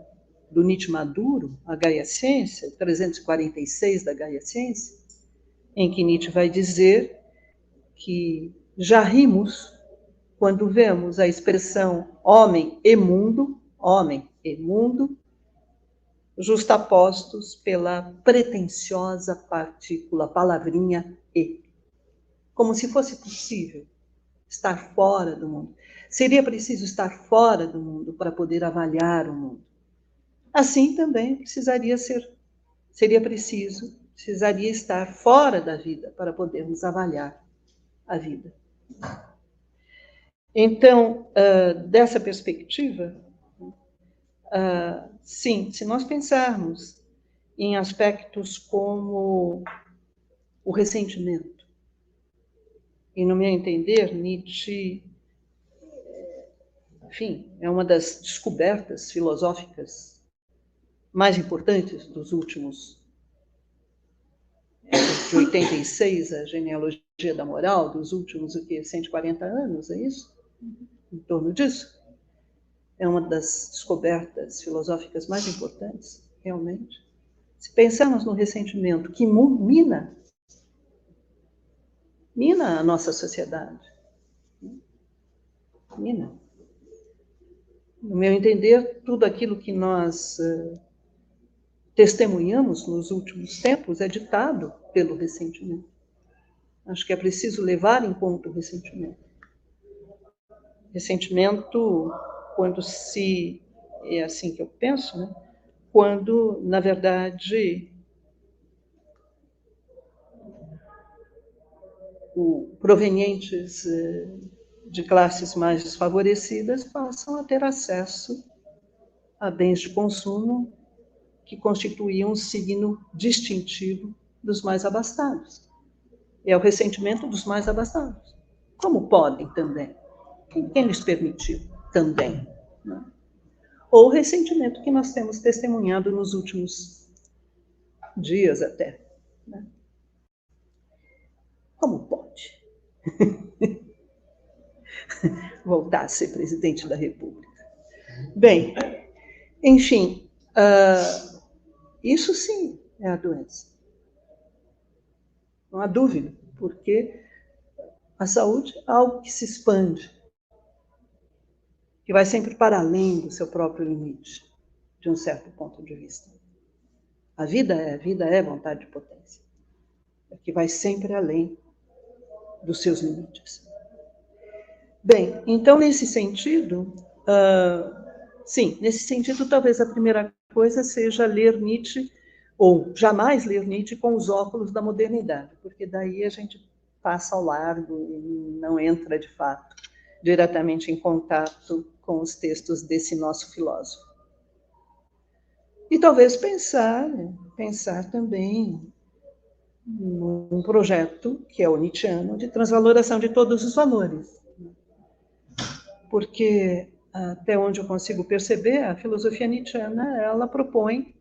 do Nietzsche maduro, a Gaia Ciência, 346 da Gaia Ciência, em que Nietzsche vai dizer que já rimos quando vemos a expressão homem e mundo, justapostos pela pretensiosa partícula, palavrinha e. Como se fosse possível estar fora do mundo. Seria preciso estar fora do mundo para poder avaliar o mundo. Assim também precisaria estar fora da vida para podermos avaliar a vida. Então, dessa perspectiva, sim, se nós pensarmos em aspectos como o ressentimento, e no meu entender, Nietzsche enfim, é uma das descobertas filosóficas mais importantes dos últimos, de 86, a genealogia da moral, dos últimos, 140 anos, é isso? Em torno disso. É uma das descobertas filosóficas mais importantes, realmente. Se pensarmos no ressentimento que mina a nossa sociedade, mina. No meu entender, tudo aquilo que nós testemunhamos nos últimos tempos é ditado pelo ressentimento. Acho que é preciso levar em conta o ressentimento. Ressentimento, quando se... É assim que eu penso, né? Quando, na verdade, provenientes de classes mais desfavorecidas passam a ter acesso a bens de consumo que constituíam um signo distintivo dos mais abastados. É o ressentimento dos mais abastados. Como podem também? Quem lhes permitiu também? Né? Ou o ressentimento que nós temos testemunhado nos últimos dias até. Né? Como pode voltar a ser presidente da República? Bem, enfim, isso sim é a doença. Não há dúvida, porque a saúde é algo que se expande, que vai sempre para além do seu próprio limite, de um certo ponto de vista. A vida é vontade de potência, que vai sempre além dos seus limites. Bem, então, nesse sentido, sim, nesse sentido, talvez a primeira coisa seja ler Nietzsche, ou jamais ler Nietzsche com os óculos da modernidade, porque daí a gente passa ao largo e não entra, de fato, diretamente em contato com os textos desse nosso filósofo. E talvez pensar também num projeto, que é o Nietzscheano, de transvaloração de todos os valores. Porque, até onde eu consigo perceber, a filosofia nietzschiana, ela propõe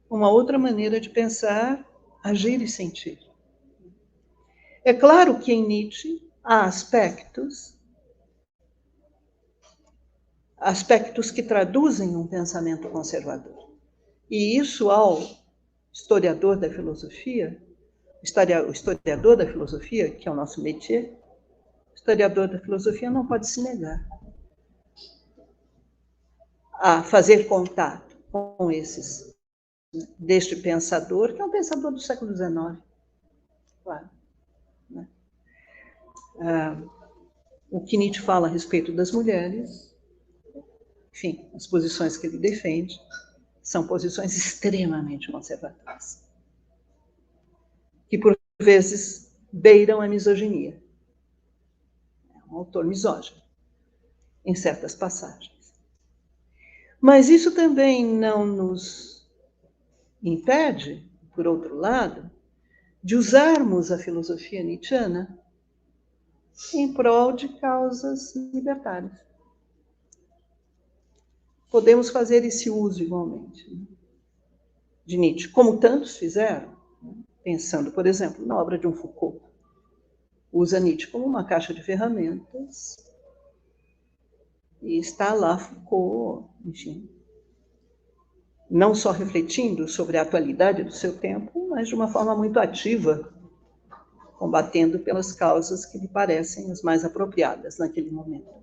uma outra maneira de pensar, agir e sentir. É claro que em Nietzsche há aspectos que traduzem um pensamento conservador. E isso, ao historiador da filosofia, o historiador da filosofia, que é o nosso métier, o historiador da filosofia não pode se negar a fazer contato com deste pensador, que é um pensador do século XIX. Claro. Né? O que Nietzsche fala a respeito das mulheres, enfim, as posições que ele defende, são posições extremamente conservadoras, que por vezes beiram a misoginia. É um autor misógino, em certas passagens. Mas isso também não nos impede, por outro lado, de usarmos a filosofia nietzschiana em prol de causas libertárias. Podemos fazer esse uso igualmente de Nietzsche, como tantos fizeram, pensando, por exemplo, na obra de um Foucault. Usa Nietzsche como uma caixa de ferramentas e está lá Foucault, enfim, não só refletindo sobre a atualidade do seu tempo, mas de uma forma muito ativa, combatendo pelas causas que lhe parecem as mais apropriadas naquele momento.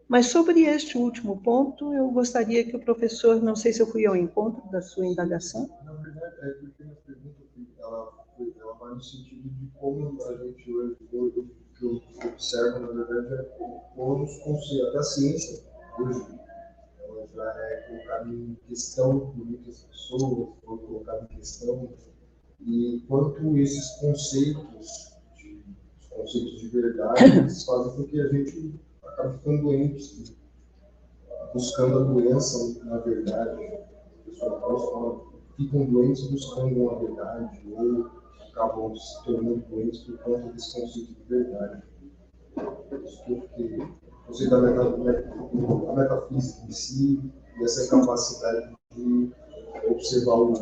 Mas sobre este último ponto, eu gostaria que o professor, não sei se eu fui ao encontro da sua indagação. Na verdade, é porque a pergunta ela vai no sentido de como a gente hoje, o que eu observo, na verdade, é como os conceitos, até a ciência, hoje, ela já é colocada em questão por muitas pessoas, foi colocada em questão, e quanto esses conceitos de verdade, eles fazem com que a gente acabe ficando doente, buscando a doença, na verdade. As pessoas ficam doentes buscando uma verdade, ou acabam se tornando doentes por conta desse conceito de verdade. Isso que eu fiquei conceito da metafísica em si, e essa capacidade de observar os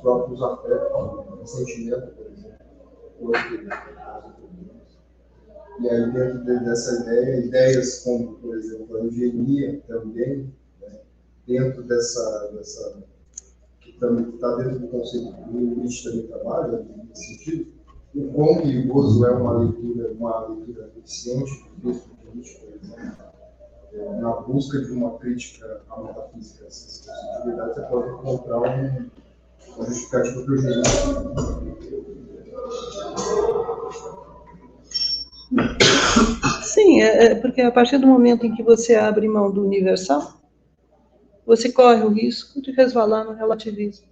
próprios afetos, o sentimento, por exemplo, e aí dentro dessa ideia, ideias como, por exemplo, a eugenia também, né, dentro dessa que também está dentro do conceito que o Nietzsche também trabalha, nesse sentido, o quão perigoso é uma leitura eficiente do texto de Nietzsche, por exemplo, na busca de uma crítica à metafísica, essas possibilidades, você pode encontrar uma justificativa para o eugenia. Sim, porque a partir do momento em que você abre mão do universal, você corre o risco de resvalar no relativismo.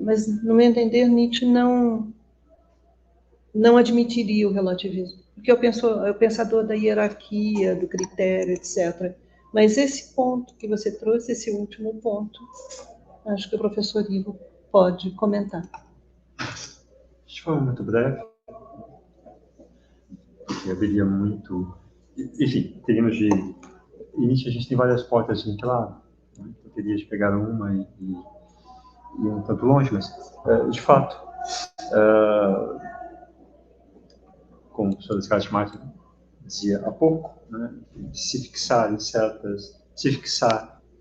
Mas, no meu entender, Nietzsche não admitiria o relativismo, porque é o pensador da hierarquia, do critério, etc. Mas esse ponto que você trouxe, esse último ponto, acho que o professor Ivo pode comentar. Acho que foi muito breve. Eu haveria muito... Enfim, teríamos de... Início, a gente tem várias portas de entrada, né? Eu teria de pegar uma e um tanto longe, mas, de fato, como o professor Descartes Martin dizia há pouco, né? se fixar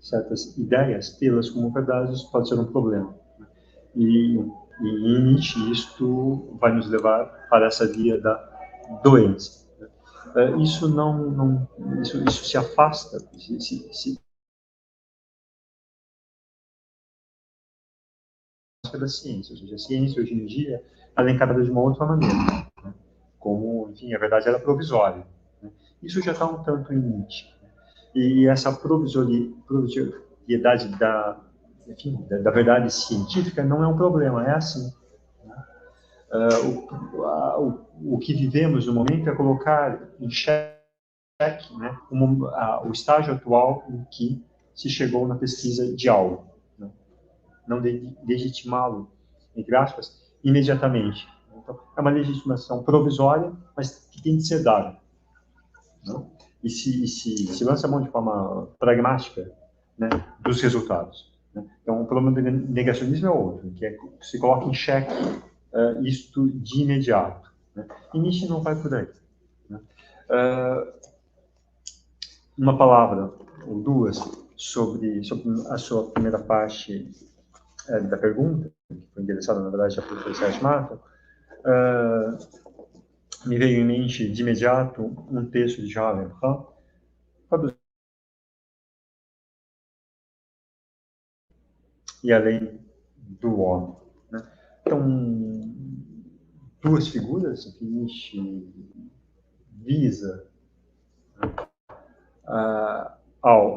certas ideias, tê-las como verdades, pode ser um problema. Né? E em Nietzsche, isto vai nos levar para essa via da doença. Isso isso se afasta, da ciência. Ou seja, a ciência hoje em dia ela é encarada de uma outra maneira, né? Como, enfim, a verdade era provisória. Né? Isso já está um tanto em Nietzsche. E essa provisoriedade da verdade científica não é um problema, é assim. Né? O que vivemos no momento é colocar em xeque, né, o estágio atual em que se chegou na pesquisa de algo. Né? Não legitimá-lo, entre aspas, imediatamente. Então, é uma legitimação provisória, mas que tem de ser dada. Né? E se lança a mão de forma pragmática, né, dos resultados. Né? Então, o problema do negacionismo é outro, que é que se coloca em xeque isto de imediato. Né? E Nietzsche não vai por aí. Né? Uma palavra ou duas sobre a sua primeira parte da pergunta, que foi endereçada, na verdade, ao professor Sérgio Marta. Me veio em mente de imediato um texto de Jean Lembrun, e além do homem. Né? Então, duas figuras que Nietzsche visa, né,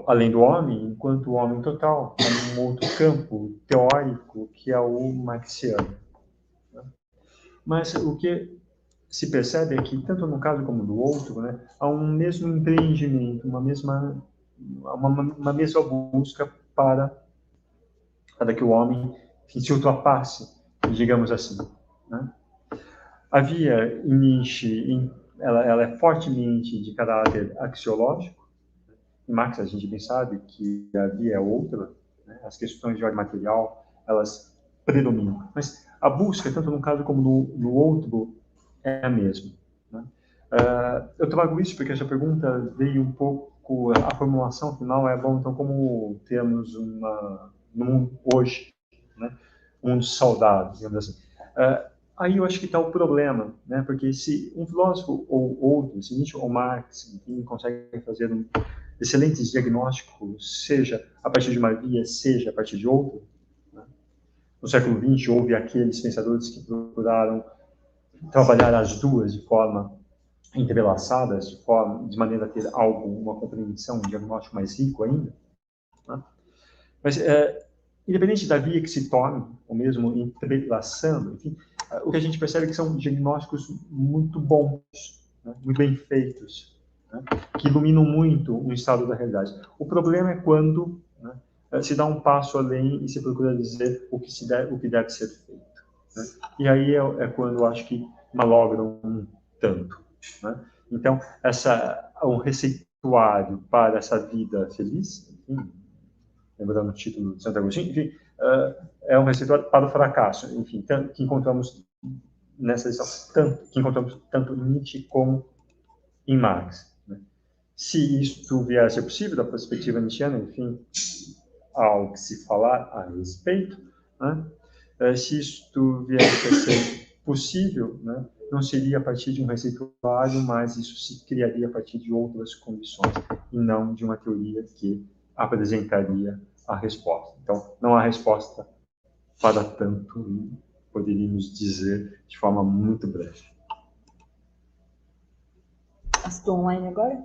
além do homem, enquanto o homem total, há um outro campo teórico que é o marxiano. Né? Mas o que se percebe é que, tanto no caso como no outro, né, há um mesmo empreendimento, uma mesma busca para que o homem, enfim, se ultrapasse, digamos assim. Né? Havia em Nietzsche, ela é fortemente de caráter axiológico. Em Marx a gente bem sabe que a via é outra, né? As questões de ordem material, elas predominam. Mas a busca, tanto num caso como no outro, é a mesma. Né? Eu trago isso porque essa pergunta veio um pouco, a formulação final é, bom, então como temos hoje, né, um soldado, digamos assim. Aí eu acho que está o problema, né? Porque se um filósofo ou outro, se Nietzsche ou Marx, enfim, conseguem fazer um excelente diagnóstico, seja a partir de uma via, seja a partir de outra, né? No século XX houve aqueles pensadores que procuraram trabalhar as duas de forma entrelaçadas, de maneira a ter uma compreensão, um diagnóstico mais rico ainda. Né? Mas, independente da via que se torne, ou mesmo entrelaçando, enfim, o que a gente percebe é que são diagnósticos muito bons, né? Muito bem feitos, né? Que iluminam muito o estado da realidade. O problema é quando, né, se dá um passo além e se procura dizer o que deve ser feito. Né? E aí é quando eu acho que malogram um tanto. Né? Então, um receituário para essa vida feliz, enfim, lembrando o título de Santo Agostinho, enfim, é um receituário para o fracasso, enfim, que encontramos nessa lição, que encontramos tanto em Nietzsche como em Marx. Né? Se isto vier a ser possível, da perspectiva nietzschiana, enfim, há algo que se falar a respeito, né? Se isto vier a ser possível, né? Não seria a partir de um receituário, mas isso se criaria a partir de outras condições, e não de uma teoria que apresentaria a resposta. Então, não há resposta para tanto, poderíamos dizer de forma muito breve. Estou online agora?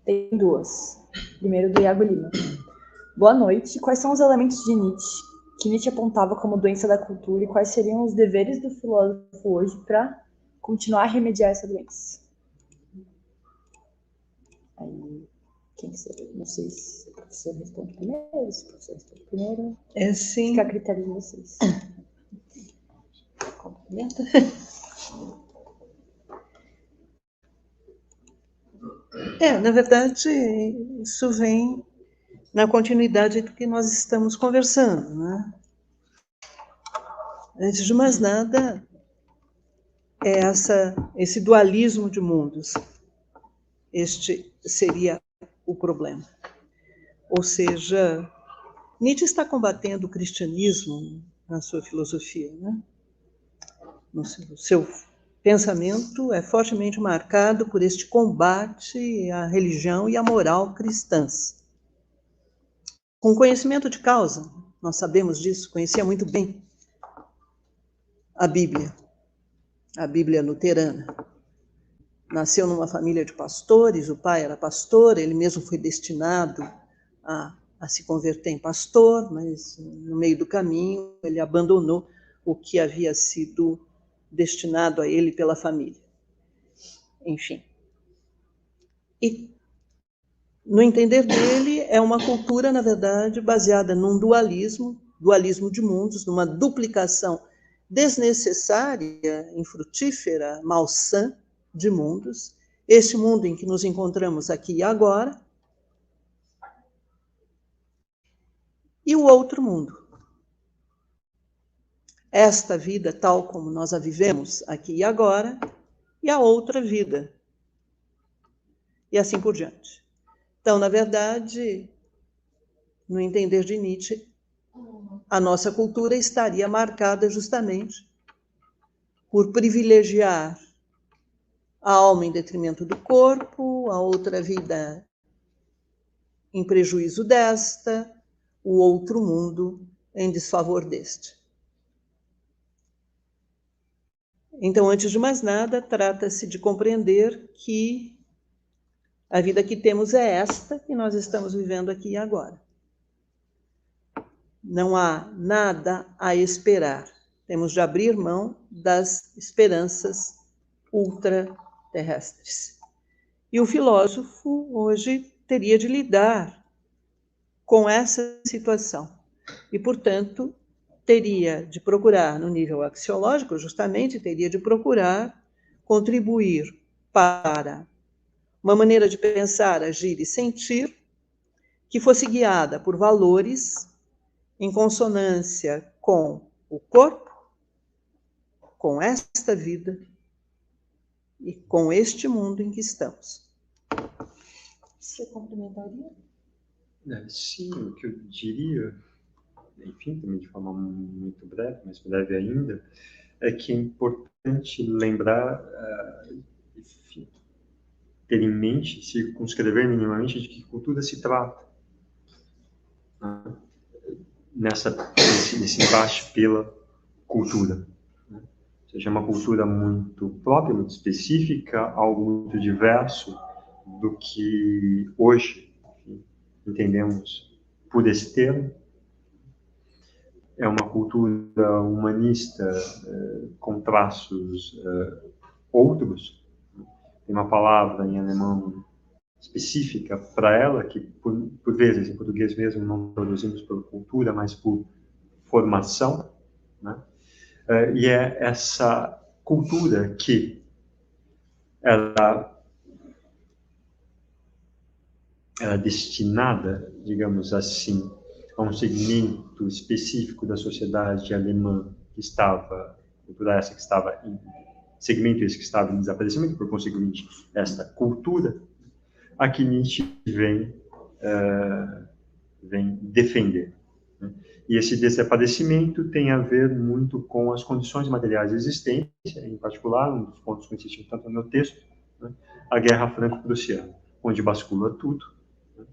Tem duas. Primeiro, do Iago Lima. Boa noite. Quais são os elementos de Nietzsche que Nietzsche apontava como doença da cultura e quais seriam os deveres do filósofo hoje para continuar a remediar essa doença? Aí, quem que seja? Não sei se o professor responde primeiro, se o professor responde primeiro. Sim. Fica a critério de vocês. Complementa. Na verdade, isso vem na continuidade do que nós estamos conversando, né? Antes de mais nada, é esse dualismo de mundos. Este seria o problema. Ou seja, Nietzsche está combatendo o cristianismo na sua filosofia, né? No seu pensamento é fortemente marcado por este combate à religião e à moral cristãs. Com conhecimento de causa, nós sabemos disso, conhecia muito bem a Bíblia luterana. Nasceu numa família de pastores, o pai era pastor, ele mesmo foi destinado a se converter em pastor, mas no meio do caminho ele abandonou o que havia sido destinado a ele pela família. Enfim. E, no entender dele, é uma cultura, na verdade, baseada num dualismo de mundos, numa duplicação desnecessária, infrutífera, malsã de mundos. Este mundo em que nos encontramos aqui e agora, e o outro mundo. Esta vida tal como nós a vivemos aqui e agora, e a outra vida. E assim por diante. Então, na verdade, no entender de Nietzsche, a nossa cultura estaria marcada justamente por privilegiar a alma em detrimento do corpo, a outra vida em prejuízo desta, o outro mundo em desfavor deste. Então, antes de mais nada, trata-se de compreender que a vida que temos é esta que nós estamos vivendo aqui e agora. Não há nada a esperar. Temos de abrir mão das esperanças ultraterrestres. E o filósofo hoje teria de lidar com essa situação. E, portanto, teria de procurar, no nível axiológico, justamente, teria de procurar contribuir para uma maneira de pensar, agir e sentir que fosse guiada por valores em consonância com o corpo, com esta vida e com este mundo em que estamos. Você complementaria? Sim, o que eu diria, enfim, também de forma muito breve, mas breve ainda, é que é importante lembrar, enfim, ter em mente, circunscrever minimamente de que cultura se trata. Nesse embate pela cultura. Ou seja, é uma cultura muito própria, muito específica, algo muito diverso do que hoje, enfim, entendemos por esse termo. É uma cultura humanista com traços outros. Tem uma palavra em alemão específica para ela, que por vezes em português mesmo não traduzimos por cultura, mas por formação, né? E é essa cultura que ela era destinada, digamos assim, a um segmento específico da sociedade alemã que estava, cultura essa que estava em segmento esse que estava em desaparecimento, por conseguinte, esta cultura, a que Nietzsche vem defender. Né? E esse desaparecimento tem a ver muito com as condições materiais de existência, em particular, um dos pontos que insistiu tanto no meu texto, né? A Guerra Franco-Prussiana, onde bascula tudo, né?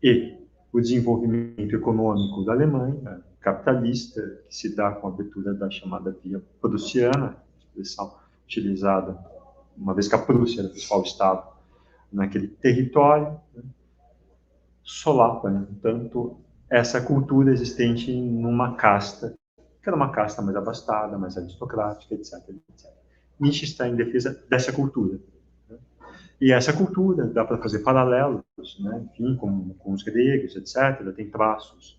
E o desenvolvimento econômico da Alemanha, capitalista, que se dá com a abertura da chamada Via Prussiana, expressão utilizada uma vez que a Prússia era o principal estado naquele território, né? Solapa, né? Tanto essa cultura existente numa casta, que era uma casta mais abastada, mais aristocrática, etc. etc. Nietzsche está em defesa dessa cultura. Né? E essa cultura, dá para fazer paralelos, né? Enfim, com os gregos, etc. Tem traços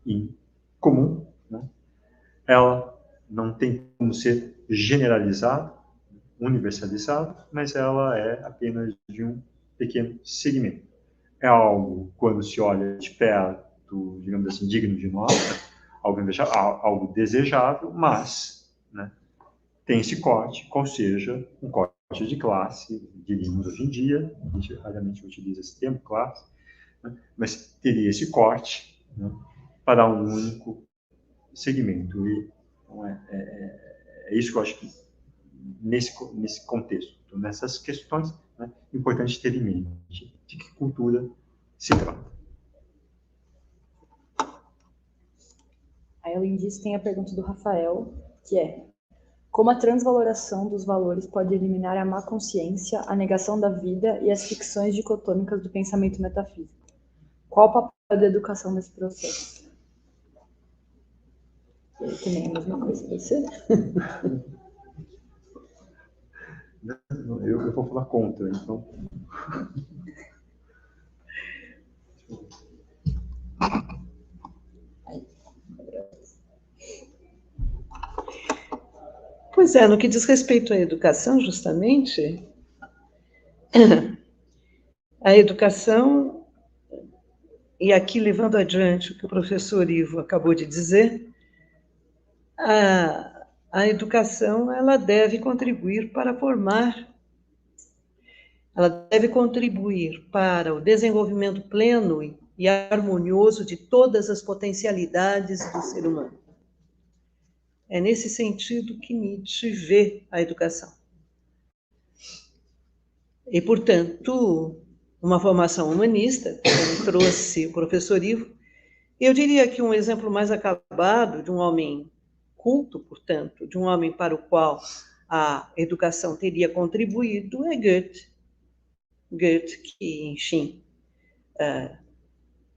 em comum. Né? Ela não tem como ser generalizada, universalizada, mas ela é apenas de um pequeno segmento. É algo, quando se olha de perto, digamos assim, digno de nota, algo desejável, mas, né, tem esse corte, qual seja um corte de classe, diríamos hoje em dia, a gente raramente utiliza esse termo, classe, né, mas teria esse corte, né, para um único segmento. E então, é isso que eu acho que, nesse contexto, nessas questões, né, é importante ter em mente de que cultura se trata. Aí, além disso, tem a pergunta do Rafael, que é: como a transvaloração dos valores pode eliminar a má consciência, a negação da vida e as ficções dicotômicas do pensamento metafísico? Qual o papel da educação nesse processo? Também é a mesma coisa, deve ser? Eu vou falar contra, então. Pois é, no que diz respeito à educação, justamente, a educação, e aqui levando adiante o que o professor Ivo acabou de dizer, a educação ela deve contribuir para formar, ela deve contribuir para o desenvolvimento pleno e harmonioso de todas as potencialidades do ser humano. É nesse sentido que Nietzsche vê a educação. E, portanto, uma formação humanista, como trouxe o professor Ivo, eu diria que um exemplo mais acabado de um homem culto, portanto, de um homem para o qual a educação teria contribuído é Goethe. Goethe, que, enfim,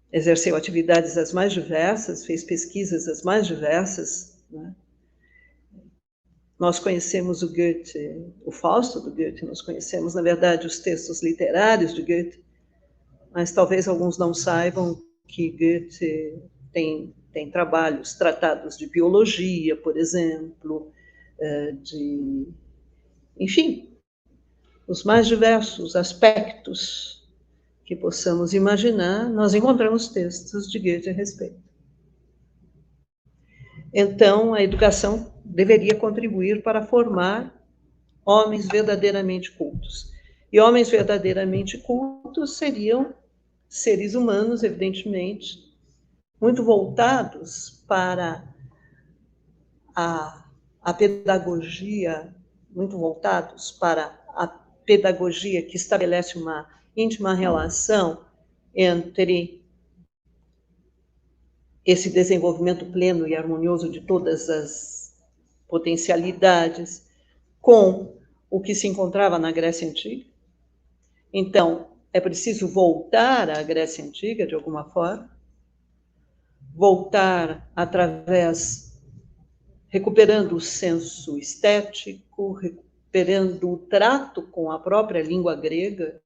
exerceu atividades as mais diversas, fez pesquisas as mais diversas, né? Nós conhecemos o Goethe, o Fausto do Goethe, nós conhecemos, na verdade, os textos literários de Goethe, mas talvez alguns não saibam que Goethe tem trabalhos tratados de biologia, por exemplo, enfim, os mais diversos aspectos que possamos imaginar, nós encontramos textos de Goethe a respeito. Então, a educação deveria contribuir para formar homens verdadeiramente cultos. E homens verdadeiramente cultos seriam seres humanos, evidentemente, muito voltados para a pedagogia, muito voltados para a pedagogia que estabelece uma íntima relação entre esse desenvolvimento pleno e harmonioso de todas as potencialidades com o que se encontrava na Grécia Antiga. Então, é preciso voltar à Grécia Antiga, de alguma forma, voltar recuperando o senso estético, recuperando o trato com a própria língua grega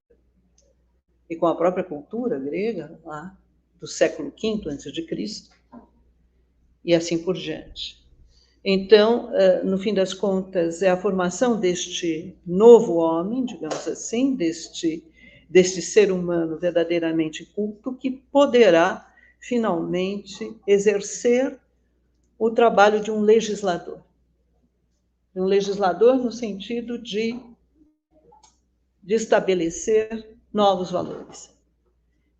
e com a própria cultura grega, lá do século V a.C., e assim por diante. Então, no fim das contas, é a formação deste novo homem, digamos assim, deste deste ser humano verdadeiramente culto, que poderá, finalmente, exercer o trabalho de um legislador. Um legislador no sentido de estabelecer novos valores.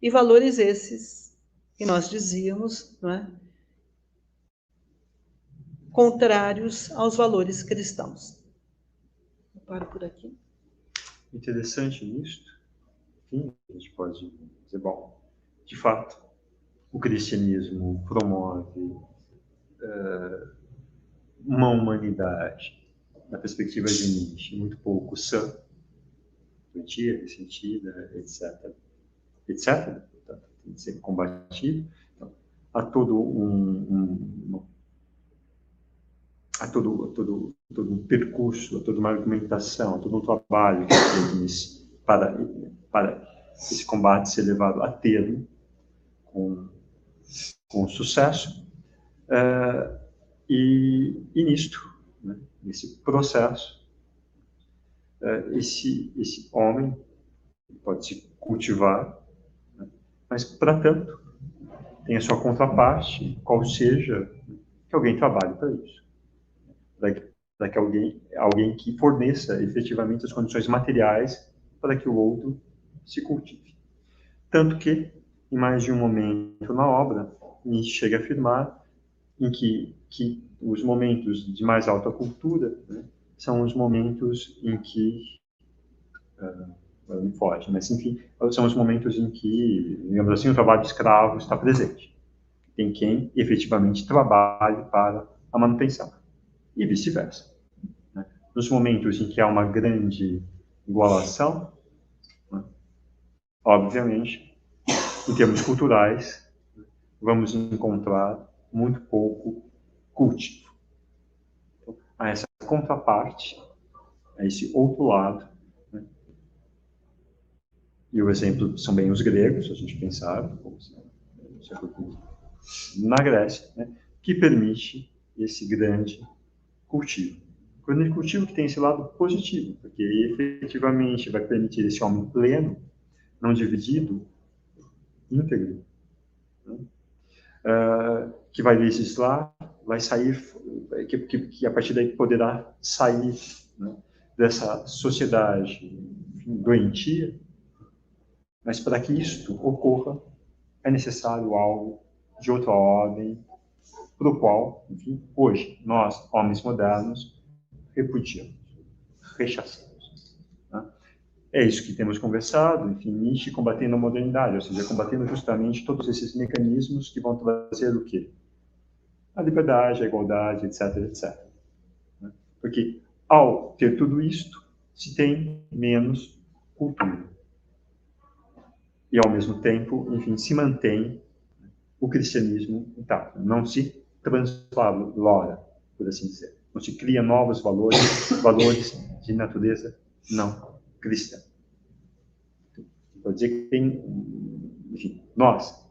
E valores esses que nós dizíamos, não é? Contrários aos valores cristãos. Eu paro por aqui. Interessante nisto, enfim, a gente pode dizer, bom, de fato, o cristianismo promove uma humanidade, na perspectiva de Nietzsche, muito pouco sã, doentia, ressentida, etc. Etc. Portanto, tem que ser combatido. Então, há todo um percurso, há toda uma argumentação, há todo um trabalho que é feito para esse combate ser levado a termo com sucesso. E nisto, né, nesse processo, esse homem pode se cultivar, né, mas, para tanto, tem a sua contraparte, qual seja, que alguém trabalhe para isso. Para que alguém que forneça efetivamente as condições materiais para que o outro se cultive. Tanto que, em mais de um momento na obra, Nietzsche chega a afirmar em que os momentos de mais alta cultura, né, são os momentos em que não foge, mas enfim, são os momentos em que, digamos assim, o trabalho escravo está presente. Tem quem efetivamente trabalhe para a manutenção. E vice-versa. Né? Nos momentos em que há uma grande igualação, né, obviamente, em termos culturais, vamos encontrar muito pouco cultivo. Então, há essa contraparte, a esse outro lado, né? E o exemplo são bem os gregos, se a gente pensar, na Grécia, né? Que permite esse grande cultivo. Grande cultivo que tem esse lado positivo, porque efetivamente vai permitir esse homem pleno, não dividido, íntegro, né? Que vai legislar, vai sair, que a partir daí poderá sair, né, dessa sociedade doentia, mas para que isto ocorra é necessário algo de outra ordem, para o qual, enfim, hoje, nós, homens modernos, repudiamos, rechaçamos. Né? É isso que temos conversado, enfim, Nietzsche combatendo a modernidade, ou seja, combatendo justamente todos esses mecanismos que vão trazer o quê? A liberdade, a igualdade, etc, etc. Né? Porque, ao ter tudo isto, se tem menos cultura. E, ao mesmo tempo, enfim, se mantém o cristianismo intacto, não se transvalora, por assim dizer. Não se cria novos valores de natureza não cristã. Vou dizer que tem, enfim, nós,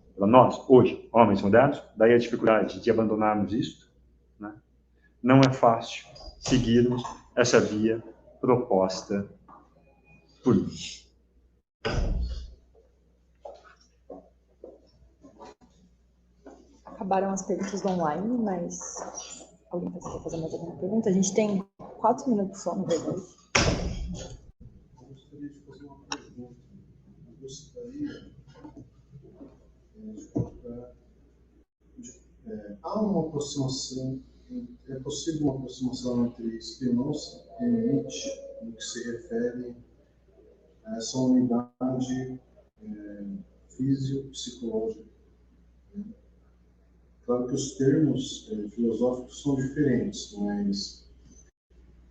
hoje, homens modernos, daí a dificuldade de abandonarmos isto, né? Não é fácil seguirmos essa via proposta por Nietzsche. Acabaram as perguntas do online, mas alguém quer fazer mais alguma pergunta? A gente tem 4 minutos só, na verdade. Eu gostaria de fazer uma pergunta. Eu gostaria de colocar... há uma aproximação, é possível uma aproximação entre Spinoza e Nietzsche, no que se refere a essa unidade físico-psicológica. Claro que os termos filosóficos são diferentes, mas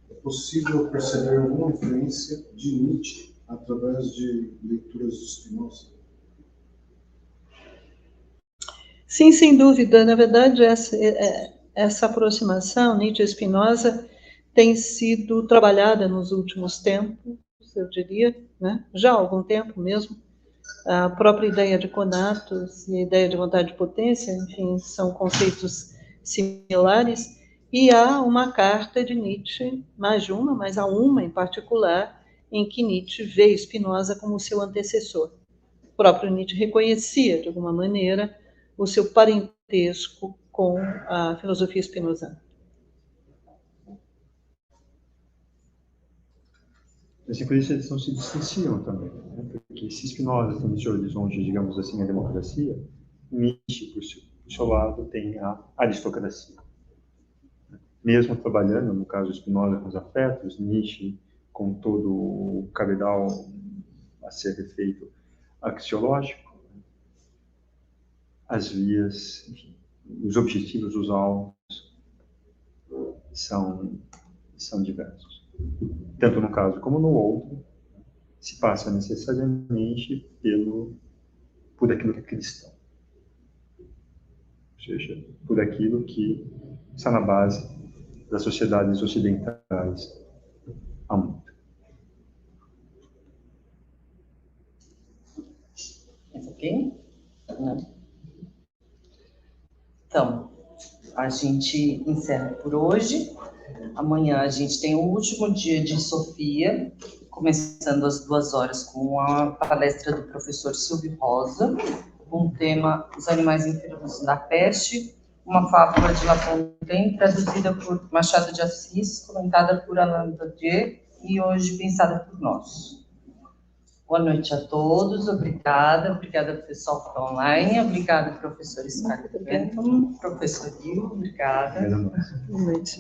é possível perceber alguma influência de Nietzsche através de leituras de Spinoza? Sim, sem dúvida. Na verdade, essa aproximação Nietzsche e Spinoza tem sido trabalhada nos últimos tempos, eu diria, né? Já há algum tempo mesmo. A própria ideia de conatos e a ideia de vontade de potência, enfim, são conceitos similares, e há uma carta de Nietzsche, mais de uma, mas há uma em particular, em que Nietzsche vê Spinoza como seu antecessor. O próprio Nietzsche reconhecia, de alguma maneira, o seu parentesco com a filosofia spinozana. Assim, por isso eles não se distanciam também, né? Porque se Spinoza tem esse horizonte, digamos assim, a democracia, Nietzsche, por seu lado, tem a aristocracia. Mesmo trabalhando, no caso Spinoza com os afetos, Nietzsche com todo o cabedal a ser refeito axiológico, as vias, enfim, os objetivos, os alvos são diversos. Tanto no caso como no outro, se passa necessariamente por aquilo que é cristão. Ou seja, por aquilo que está na base das sociedades ocidentais há muito. Ok? Então, a gente encerra por hoje. Amanhã a gente tem o último dia de Sofia, começando às 2h com a palestra do professor Silvio Rosa, com o tema Os Animais Enfermos da Peste, uma fábula de La Fontaine, traduzida por Machado de Assis, comentada por Alain Badiou e hoje pensada por nós. Boa noite a todos, obrigada pessoal que está online, obrigada professor Scarlett, professor Gil, obrigada. Boa noite.